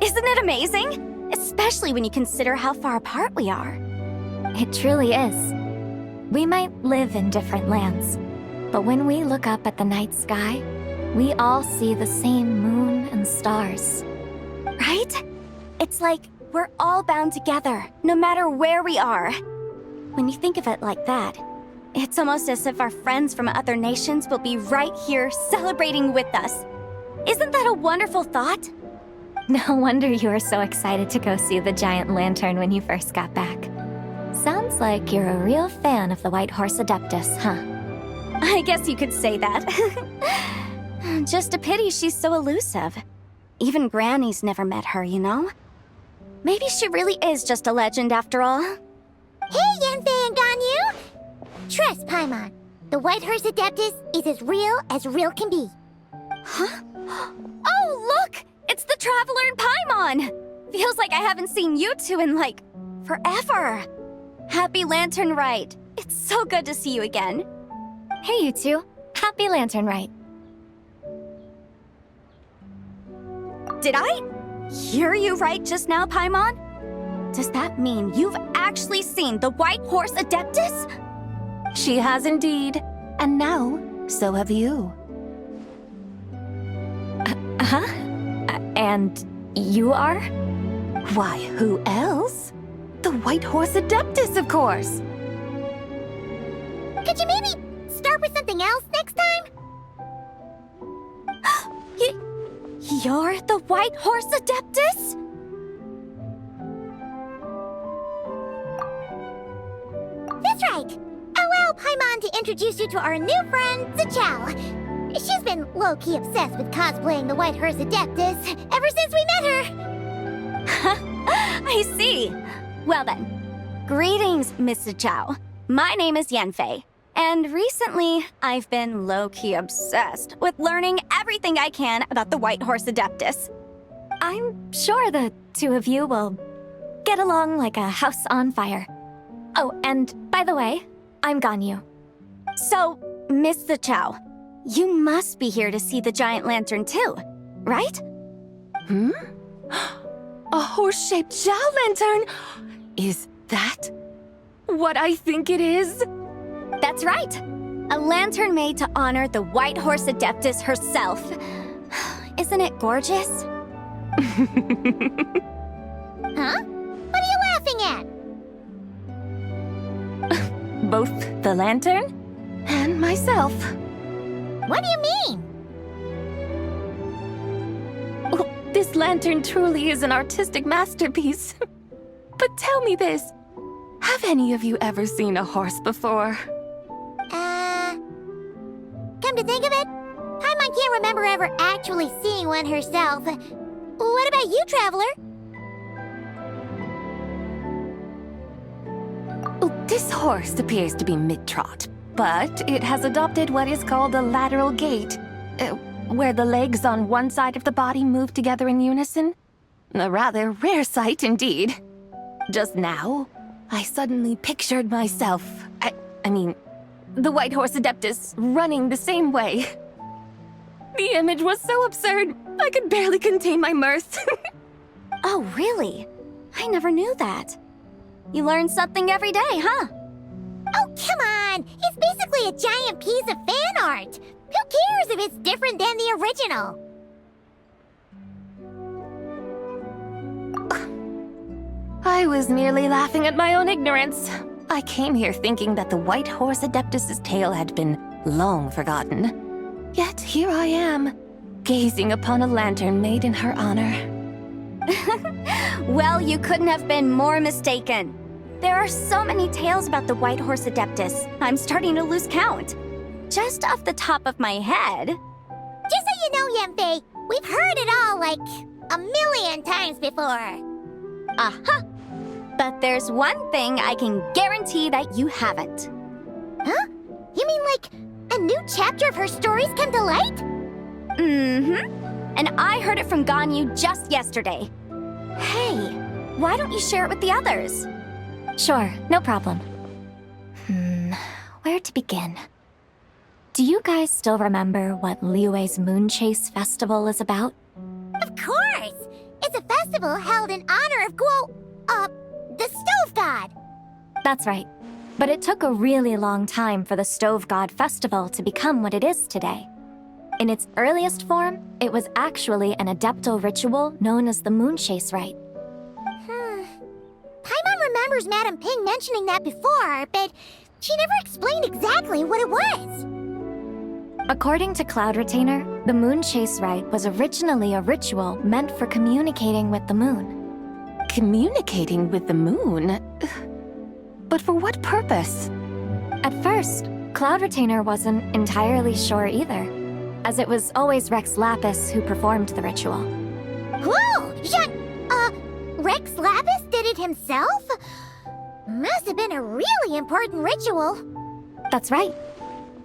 Isn't it amazing? Especially when you consider how far apart we are. It truly is. We might live in different lands, but when we look up at the night sky, we all see the same moon and stars. Right? It's like we're all bound together, no matter where we are. When you think of it like that, it's almost as if our friends from other nations will be right here celebrating with us. Isn't that a wonderful thought? No wonder you were so excited to go see the giant lantern when you first got back. Sounds like you're a real fan of the White Horse Adeptus, huh? I guess you could say that. Just a pity she's so elusive. Even Granny's never met her, you know? Maybe she really is just a legend after all. Hey, Yanfei and Ganyu! Trust Paimon. The White Horse Adeptus is as real can be. Huh? Oh, look! It's the Traveler and Paimon! Feels like I haven't seen you two in, like, forever. Happy Lantern Rite. It's so good to see you again. Hey, you two. Happy Lantern Rite. Did I hear you right just now, Paimon? Does that mean you've actually seen the White Horse Adeptus? She has indeed. And now, so have you. Huh? And you are? Why, who else? The White Horse Adeptus, of course. Could you maybe start with something else next time? You're the White Horse Adeptus? That's right. Allow Paimon to introduce you to our new friend, Zichao. She's been low-key obsessed with cosplaying the White Horse Adeptus ever since we met her. I see. Well then, greetings, Miss Zichao. My name is Yanfei. And recently, I've been low-key obsessed with learning everything I can about the White Horse Adeptus. I'm sure the two of you will get along like a house on fire. Oh, and by the way, I'm Ganyu. So, Miss Zichao, you must be here to see the giant lantern too, right? A horse-shaped Zhao lantern? Is that what I think it is? That's right. A lantern made to honor the White Horse Adeptus herself. Isn't it gorgeous? Huh? What are you laughing at? Both the lantern and myself. What do you mean? Oh, this lantern truly is an artistic masterpiece. But tell me this, have any of you ever seen a horse before? Come to think of it, Paimon can't remember ever actually seeing one herself. What about you, Traveler? Oh, this horse appears to be mid-trot, but it has adopted what is called a lateral gait, where the legs on one side of the body move together in unison. A rather rare sight indeed. Just now, I suddenly pictured myself, I mean, the White Horse Adeptus running the same way. The image was so absurd, I could barely contain my mirth. Oh, really? I never knew that. You learn something every day, huh? Oh, come on! It's basically a giant piece of fan art! Who cares if it's different than the original? I was merely laughing at my own ignorance. I came here thinking that the White Horse Adeptus's tale had been long forgotten. Yet here I am, gazing upon a lantern made in her honor. Well, you couldn't have been more mistaken. There are so many tales about the White Horse Adeptus, I'm starting to lose count. Just off the top of my head... Just so you know, Yanfei, we've heard it all like a million times before. Uh-huh. But there's one thing I can guarantee that you haven't. Huh? You mean like a new chapter of her stories come to light? Mm-hmm. And I heard it from Ganyu just yesterday. Hey, why don't you share it with the others? Sure, no problem. Where to begin? Do you guys still remember what Liyue's Moon Chase Festival is about? Of course! It's a festival held in honor of the Stove God! That's right. But it took a really long time for the Stove God Festival to become what it is today. In its earliest form, it was actually an adeptal ritual known as the Moon Chase Rite. Paimon remembers Madam Ping mentioning that before, but she never explained exactly what it was. According to Cloud Retainer, the moon chase rite was originally a ritual meant for communicating with the moon. Communicating with the moon? But for what purpose? At first, Cloud Retainer wasn't entirely sure either, as it was always Rex Lapis who performed the ritual. Whoa! Rex Lapis did it himself? Must have been a really important ritual. That's right.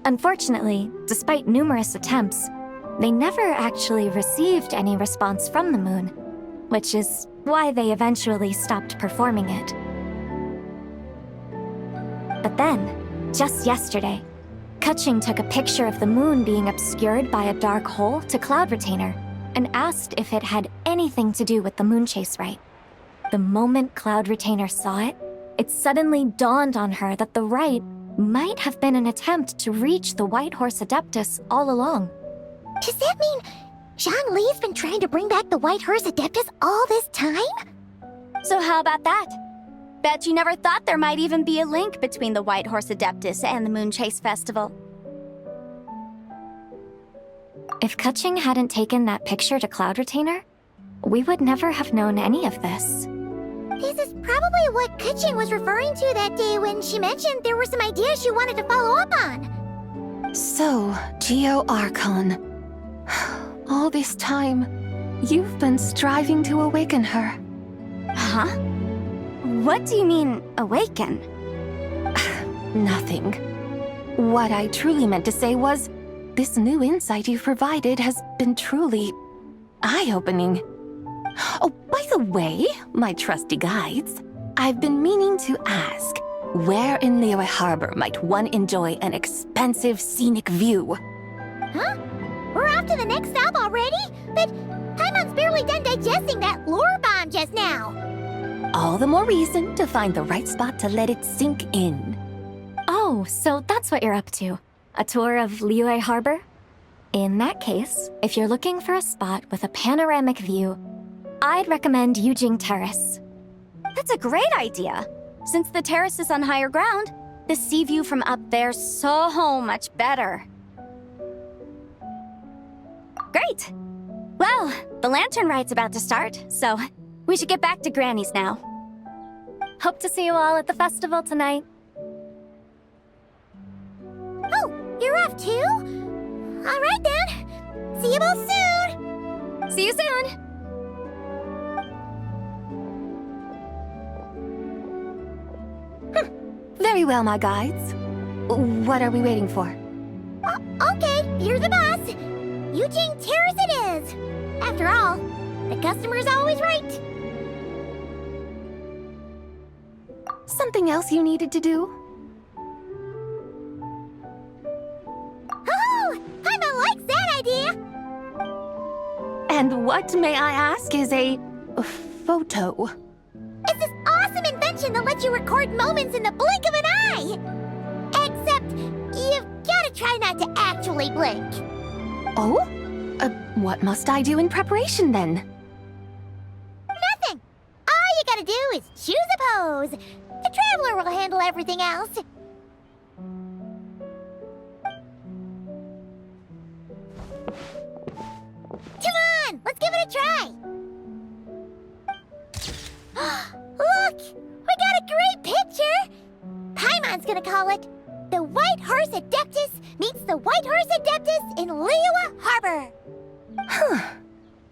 Unfortunately, despite numerous attempts, they never actually received any response from the moon, which is why they eventually stopped performing it. But then, just yesterday, Kaching took a picture of the moon being obscured by a dark hole to Cloud Retainer and asked if it had anything to do with the moon chase rite. The moment Cloud Retainer saw it, it suddenly dawned on her that the rite might have been an attempt to reach the White Horse Adeptus all along. Does that mean Zhang Li's been trying to bring back the White Horse Adeptus all this time? So how about that? Bet you never thought there might even be a link between the White Horse Adeptus and the Moon Chase Festival. If Kaching hadn't taken that picture to Cloud Retainer, we would never have known any of this. This is probably what Kaching was referring to that day when she mentioned there were some ideas she wanted to follow up on. So, Geo Archon. All this time, you've been striving to awaken her. Huh? What do you mean, awaken? Nothing. What I truly meant to say was, this new insight you've provided has been truly eye-opening. Oh, by the way, my trusty guides, I've been meaning to ask, where in Liyue Harbor might one enjoy an expansive scenic view? Huh? We're off to the next stop already? But Paimon's barely done digesting that lore bomb just now. All the more reason to find the right spot to let it sink in. Oh, so that's what you're up to. A tour of Liyue Harbor? In that case, if you're looking for a spot with a panoramic view, I'd recommend Yujing Terrace. That's a great idea. Since the terrace is on higher ground, the sea view from up there's so much better. Great! Well, the lantern ride's about to start, so we should get back to Granny's now. Hope to see you all at the festival tonight. Oh, you're off too? All right then. See you both soon. See you soon! Very well, my guides. What are we waiting for? Okay, you're the boss. Eugene Terrace it is. After all, the customer's always right. Something else you needed to do? Oh, Paimon likes that idea. And what, may I ask, is a photo? It's this awesome invention that lets you record moments in the blink of an eye. Except, you've gotta try not to actually blink. Oh? What must I do in preparation then? Nothing. All you gotta do is choose a pose. The Traveler will handle everything else. Come on, let's give it a try. Look, we got a great picture. Paimon's gonna call it The White Horse Adeptus Meets the White Horse Adeptus in Liyue Harbor. Huh.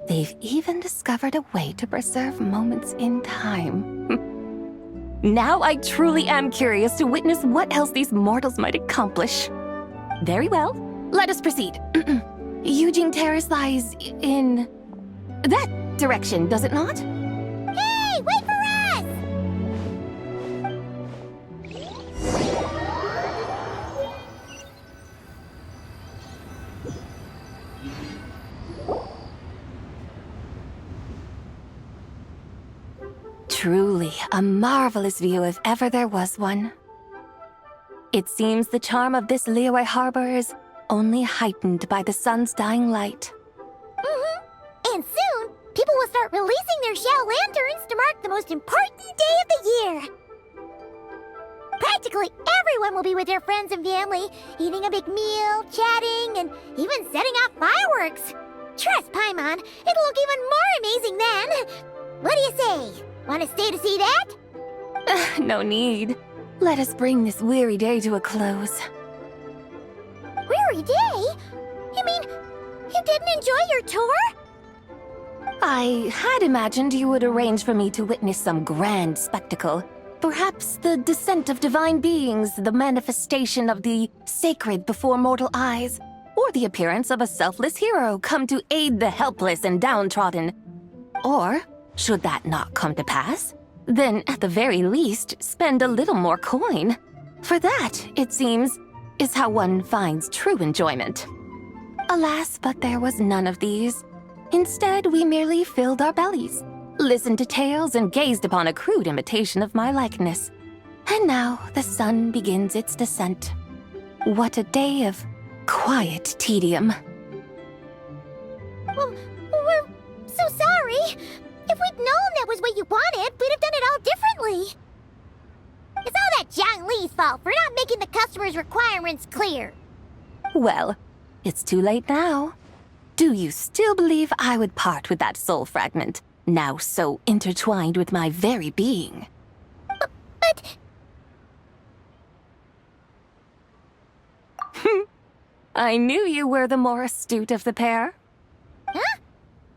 They've even discovered a way to preserve moments in time. Now I truly am curious to witness what else these mortals might accomplish. Very well, let us proceed. Eugene Terrace lies in that direction, does it not? Hey, wait for us! Truly a marvelous view if ever there was one. It seems the charm of this Liyue Harbor is only heightened by the sun's dying light. And soon, people will start releasing their shell lanterns to mark the most important day of the year. Basically, everyone will be with their friends and family, eating a big meal, chatting, and even setting off fireworks. Trust Paimon, it'll look even more amazing then. What do you say? Want to stay to see that? No need. Let us bring this weary day to a close. Weary day? You mean you didn't enjoy your tour? I had imagined you would arrange for me to witness some grand spectacle. Perhaps the descent of divine beings, the manifestation of the sacred before mortal eyes, or the appearance of a selfless hero come to aid the helpless and downtrodden. Or, should that not come to pass, then at the very least spend a little more coin. For that, it seems, is how one finds true enjoyment. Alas, but there was none of these. Instead, we merely filled our bellies, listened to tales, and gazed upon a crude imitation of my likeness. And now the sun begins its descent. What a day of quiet tedium. Well, we're so sorry. If we'd known that was what you wanted, we'd have done it all differently. It's all that Zhang Li's fault for not making the customer's requirements clear. Well, it's too late now. Do you still believe I would part with that soul fragment, now so intertwined with my very being? But... I knew you were the more astute of the pair. Huh?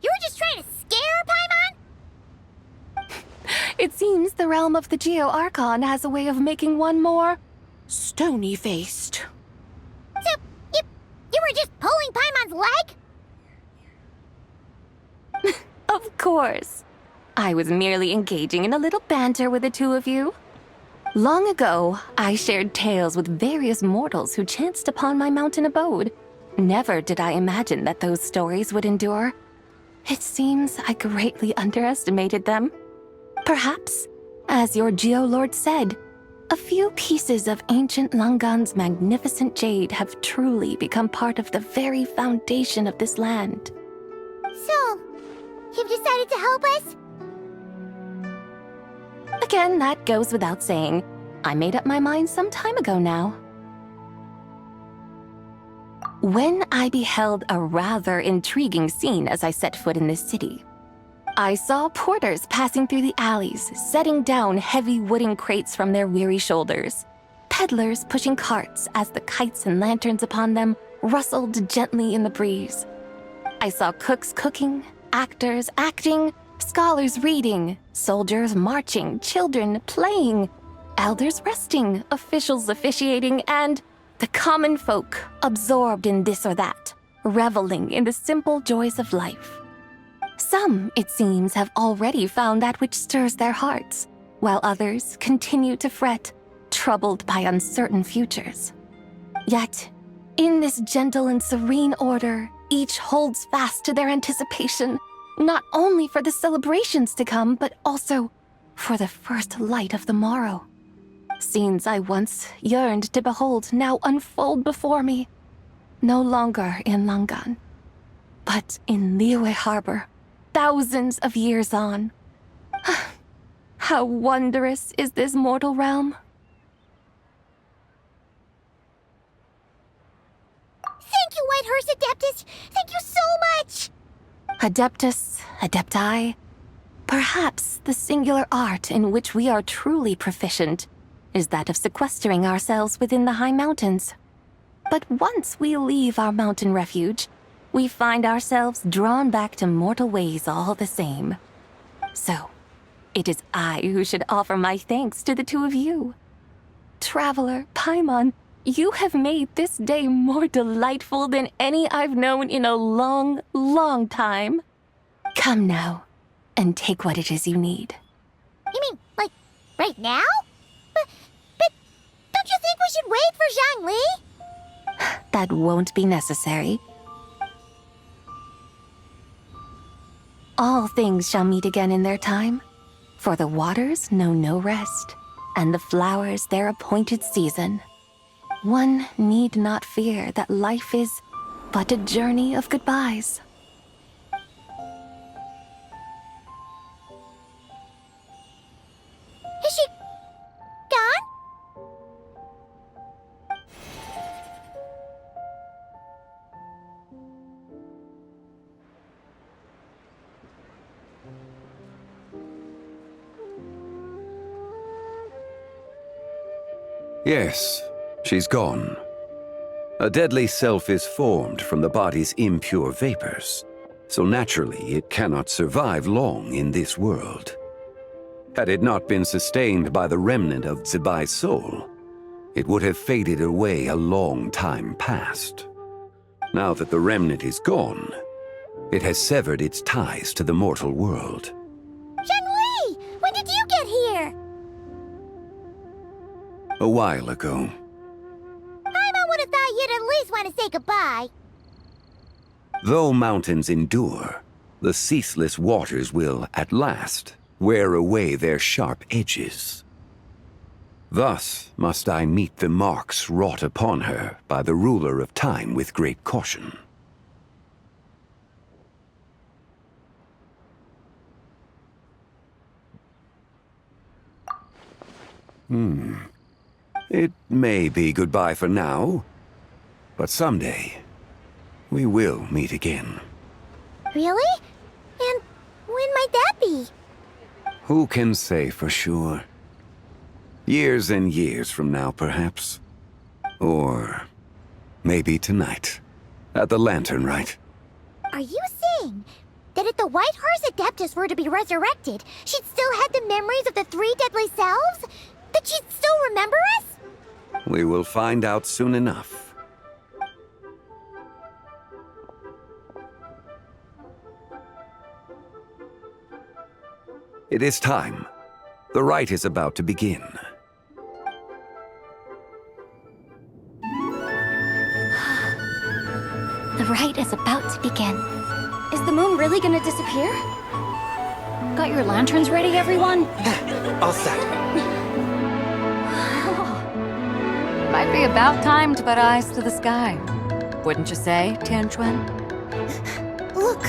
You were just trying to scare Paimon? It seems the realm of the Geo-Archon has a way of making one more stony-faced. So, you were just pulling Paimon's leg? Of course. I was merely engaging in a little banter with the two of you. Long ago, I shared tales with various mortals who chanced upon my mountain abode. Never did I imagine that those stories would endure. It seems I greatly underestimated them. Perhaps, as your Geolord said, a few pieces of ancient Langan's magnificent jade have truly become part of the very foundation of this land. So, you've decided to help us? Again, that goes without saying. I made up my mind some time ago now. When I beheld a rather intriguing scene as I set foot in this city, I saw porters passing through the alleys, setting down heavy wooden crates from their weary shoulders, peddlers pushing carts as the kites and lanterns upon them rustled gently in the breeze. I saw cooks cooking, actors acting, scholars reading, soldiers marching, children playing, elders resting, officials officiating, and the common folk absorbed in this or that, reveling in the simple joys of life. Some, it seems, have already found that which stirs their hearts, while others continue to fret, troubled by uncertain futures. Yet, in this gentle and serene order, each holds fast to their anticipation, not only for the celebrations to come, but also for the first light of the morrow. Scenes I once yearned to behold now unfold before me, no longer in Langan, but in Liyue Harbor, thousands of years on. How wondrous is this mortal realm! Thank you, Whitehurst Adeptus! Thank you so much! Adeptus, Adepti, perhaps the singular art in which we are truly proficient is that of sequestering ourselves within the high mountains. But once we leave our mountain refuge, we find ourselves drawn back to mortal ways all the same. So, it is I who should offer my thanks to the two of you. Traveler, Paimon, you have made this day more delightful than any I've known in a long, long time. Come now, and take what it is you need. You mean, like, right now? But don't you think we should wait for Zhang Li? That won't be necessary. All things shall meet again in their time, for the waters know no rest, and the flowers their appointed season. One need not fear that life is but a journey of goodbyes. Is she gone? Yes, she's gone. A deadly self is formed from the body's impure vapors, so naturally it cannot survive long in this world. Had it not been sustained by the remnant of Zibai's soul, it would have faded away a long time past. Now that the remnant is gone, it has severed its ties to the mortal world. Zhengli! When did you get here? A while ago. I would have thought you'd at least want to say goodbye. Though mountains endure, the ceaseless waters will, at last, wear away their sharp edges. Thus must I meet the marks wrought upon her by the ruler of time with great caution. It may be goodbye for now, but someday we will meet again. Really? And when might that be? Who can say for sure? Years and years from now, perhaps. Or maybe tonight, at the Lantern Rite. Are you saying that if the White Horse Adeptus were to be resurrected, she'd still have the memories of the three deadly selves? That she'd still remember us? We will find out soon enough. It is time. The rite is about to begin. The rite is about to begin. Is the moon really gonna disappear? Got your lanterns ready, everyone? All set. Might be about time to put eyes to the sky. Wouldn't you say, Tianchuan? Look!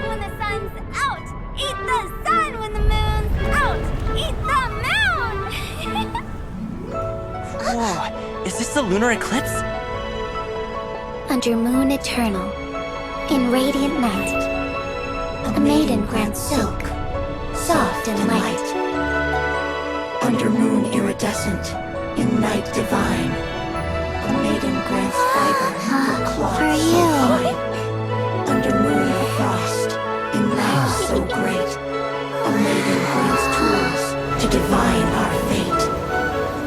When the sun's out, eat the sun. When the moon's out, eat the moon. Whoa, is this the lunar eclipse? Under moon eternal, in radiant night, a maiden grants silk, soft and light. Under moon iridescent, in night divine, a maiden grants fiber for cloth For so you. fine. Under moon of frost, in night so great, a maiden grants tools to divine our fate.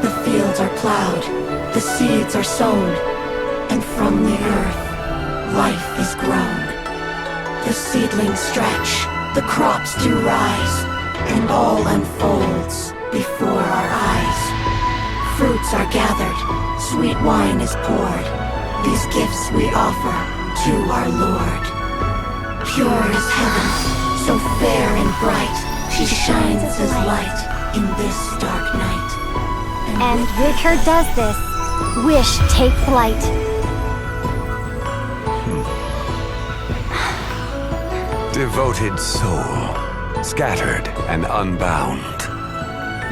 The fields are plowed, the seeds are sown, and from the earth, life is grown. The seedlings stretch, the crops do rise, and all unfolds before our eyes. Fruits are gathered, sweet wine is poured. These gifts we offer to our Lord. Pure is heaven, so fair and bright, she shines as light in this dark night. And Vicar does this. Wish take flight. Devoted soul, scattered and unbound.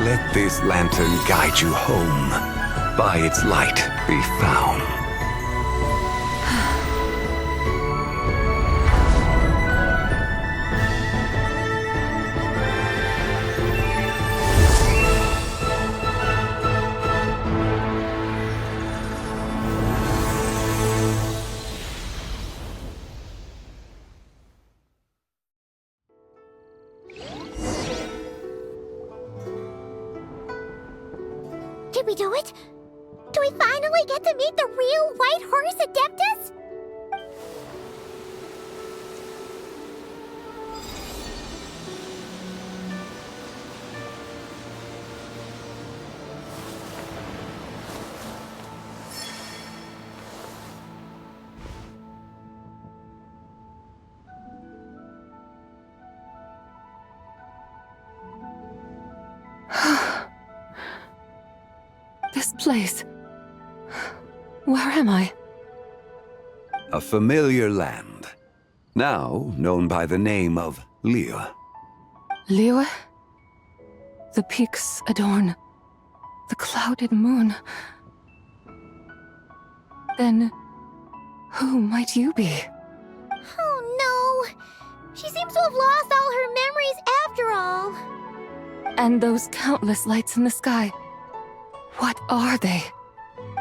Let this lantern guide you home. By its light be found. Did we do it? Do we finally get to meet the real White Horse Adeptus? This place. Where am I? A familiar land, now known by the name of Liyue. Liyue? The peaks adorn the clouded moon. Then, who might you be? Oh no! She seems to have lost all her memories after all. And those countless lights in the sky. What are they?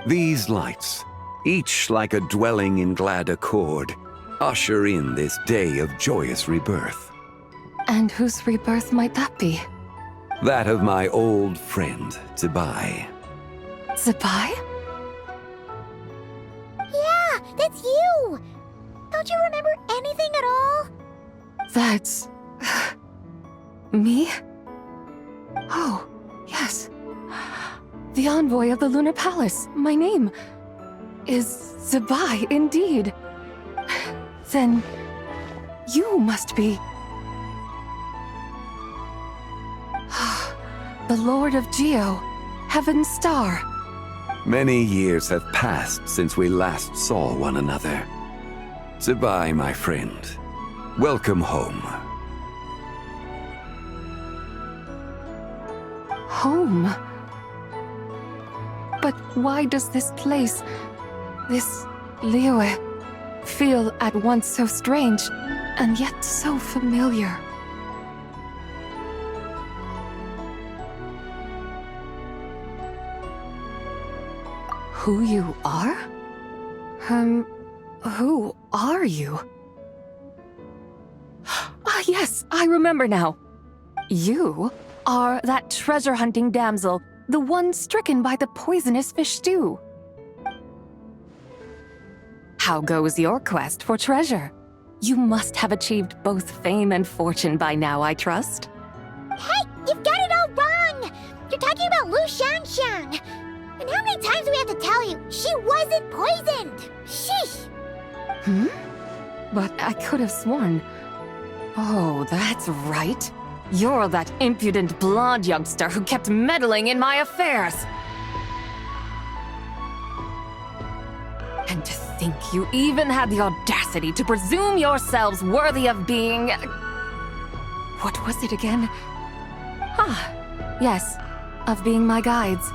These lights, each like a dwelling in glad accord, usher in this day of joyous rebirth. And whose rebirth might that be? That of my old friend, Zibai. Zibai? Yeah, that's you! Don't you remember anything at all? That's... me? Oh, yes. The envoy of the Lunar Palace. My name is Zibai, indeed. Then you must be... the Lord of Geo, Heaven's Star. Many years have passed since we last saw one another. Zibai, my friend. Welcome home. Home? But why does this place, this Liyue, feel at once so strange and yet so familiar? Who you are? Who are you? Ah, yes, I remember now. You are that treasure-hunting damsel, the one stricken by the poisonous fish stew. How goes your quest for treasure? You must have achieved both fame and fortune by now, I trust. Hey, you've got it all wrong! You're talking about Lu Shanxiang. And how many times do we have to tell you? She wasn't poisoned! Sheesh! But I could have sworn... Oh, that's right. You're that impudent blonde youngster who kept meddling in my affairs. And to think you even had the audacity to presume yourselves worthy of being... What was it again? Ah, yes, of being my guides.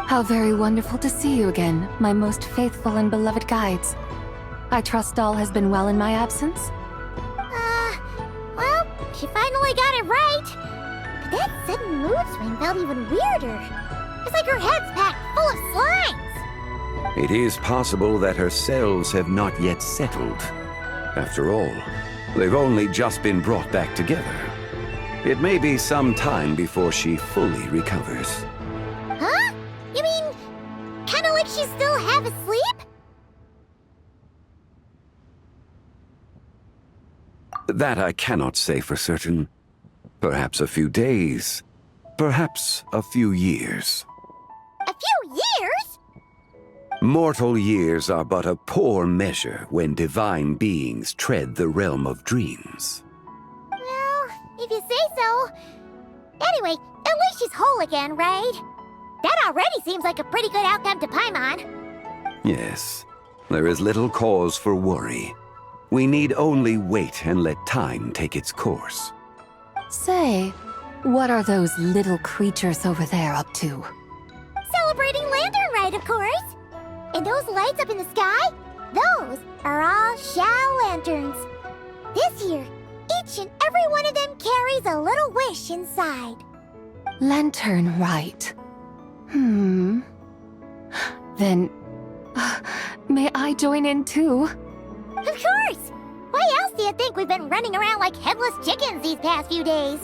How very wonderful to see you again, my most faithful and beloved guides. I trust all has been well in my absence? Well, she finally got it right. But that sudden mood swing felt even weirder. It's like her head's packed full of slimes. It is possible that her cells have not yet settled. After all, they've only just been brought back together. It may be some time before she fully recovers. Huh? You mean, kinda like she's still half asleep? That I cannot say for certain. Perhaps a few days. Perhaps a few years. A few years? Mortal years are but a poor measure when divine beings tread the realm of dreams. Well, if you say so. Anyway, at least she's whole again, right? That already seems like a pretty good outcome to Paimon. Yes, there is little cause for worry. We need only wait and let time take its course. Say, what are those little creatures over there up to? Celebrating Lantern Rite, of course. And those lights up in the sky? Those are all Shao lanterns. This year, each and every one of them carries a little wish inside. Lantern Rite. Then, may I join in too? Of course! Why else do you think we've been running around like headless chickens these past few days?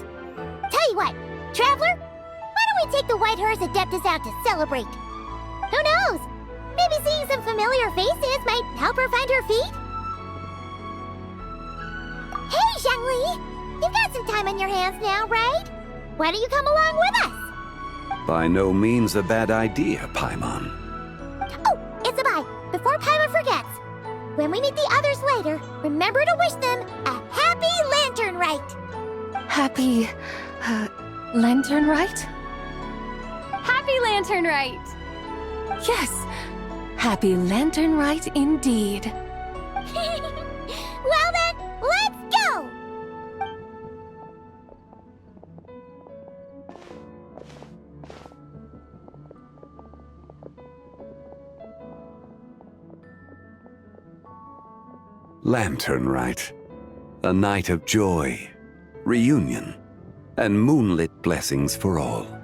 Tell you what, Traveler, why don't we take the White Horse Adeptus out to celebrate? Who knows? Maybe seeing some familiar faces might help her find her feet? Hey, Zhangli! You've got some time on your hands now, right? Why don't you come along with us? By no means a bad idea, Paimon. Oh, it's a bye. Before Paimon forgets. When we meet the others later, remember to wish them a happy Lantern Rite. Happy... Lantern Rite? Happy Lantern Rite! Yes! Happy Lantern Rite indeed. Well then, let's go! Lantern Rite. A night of joy, reunion, and moonlit blessings for all.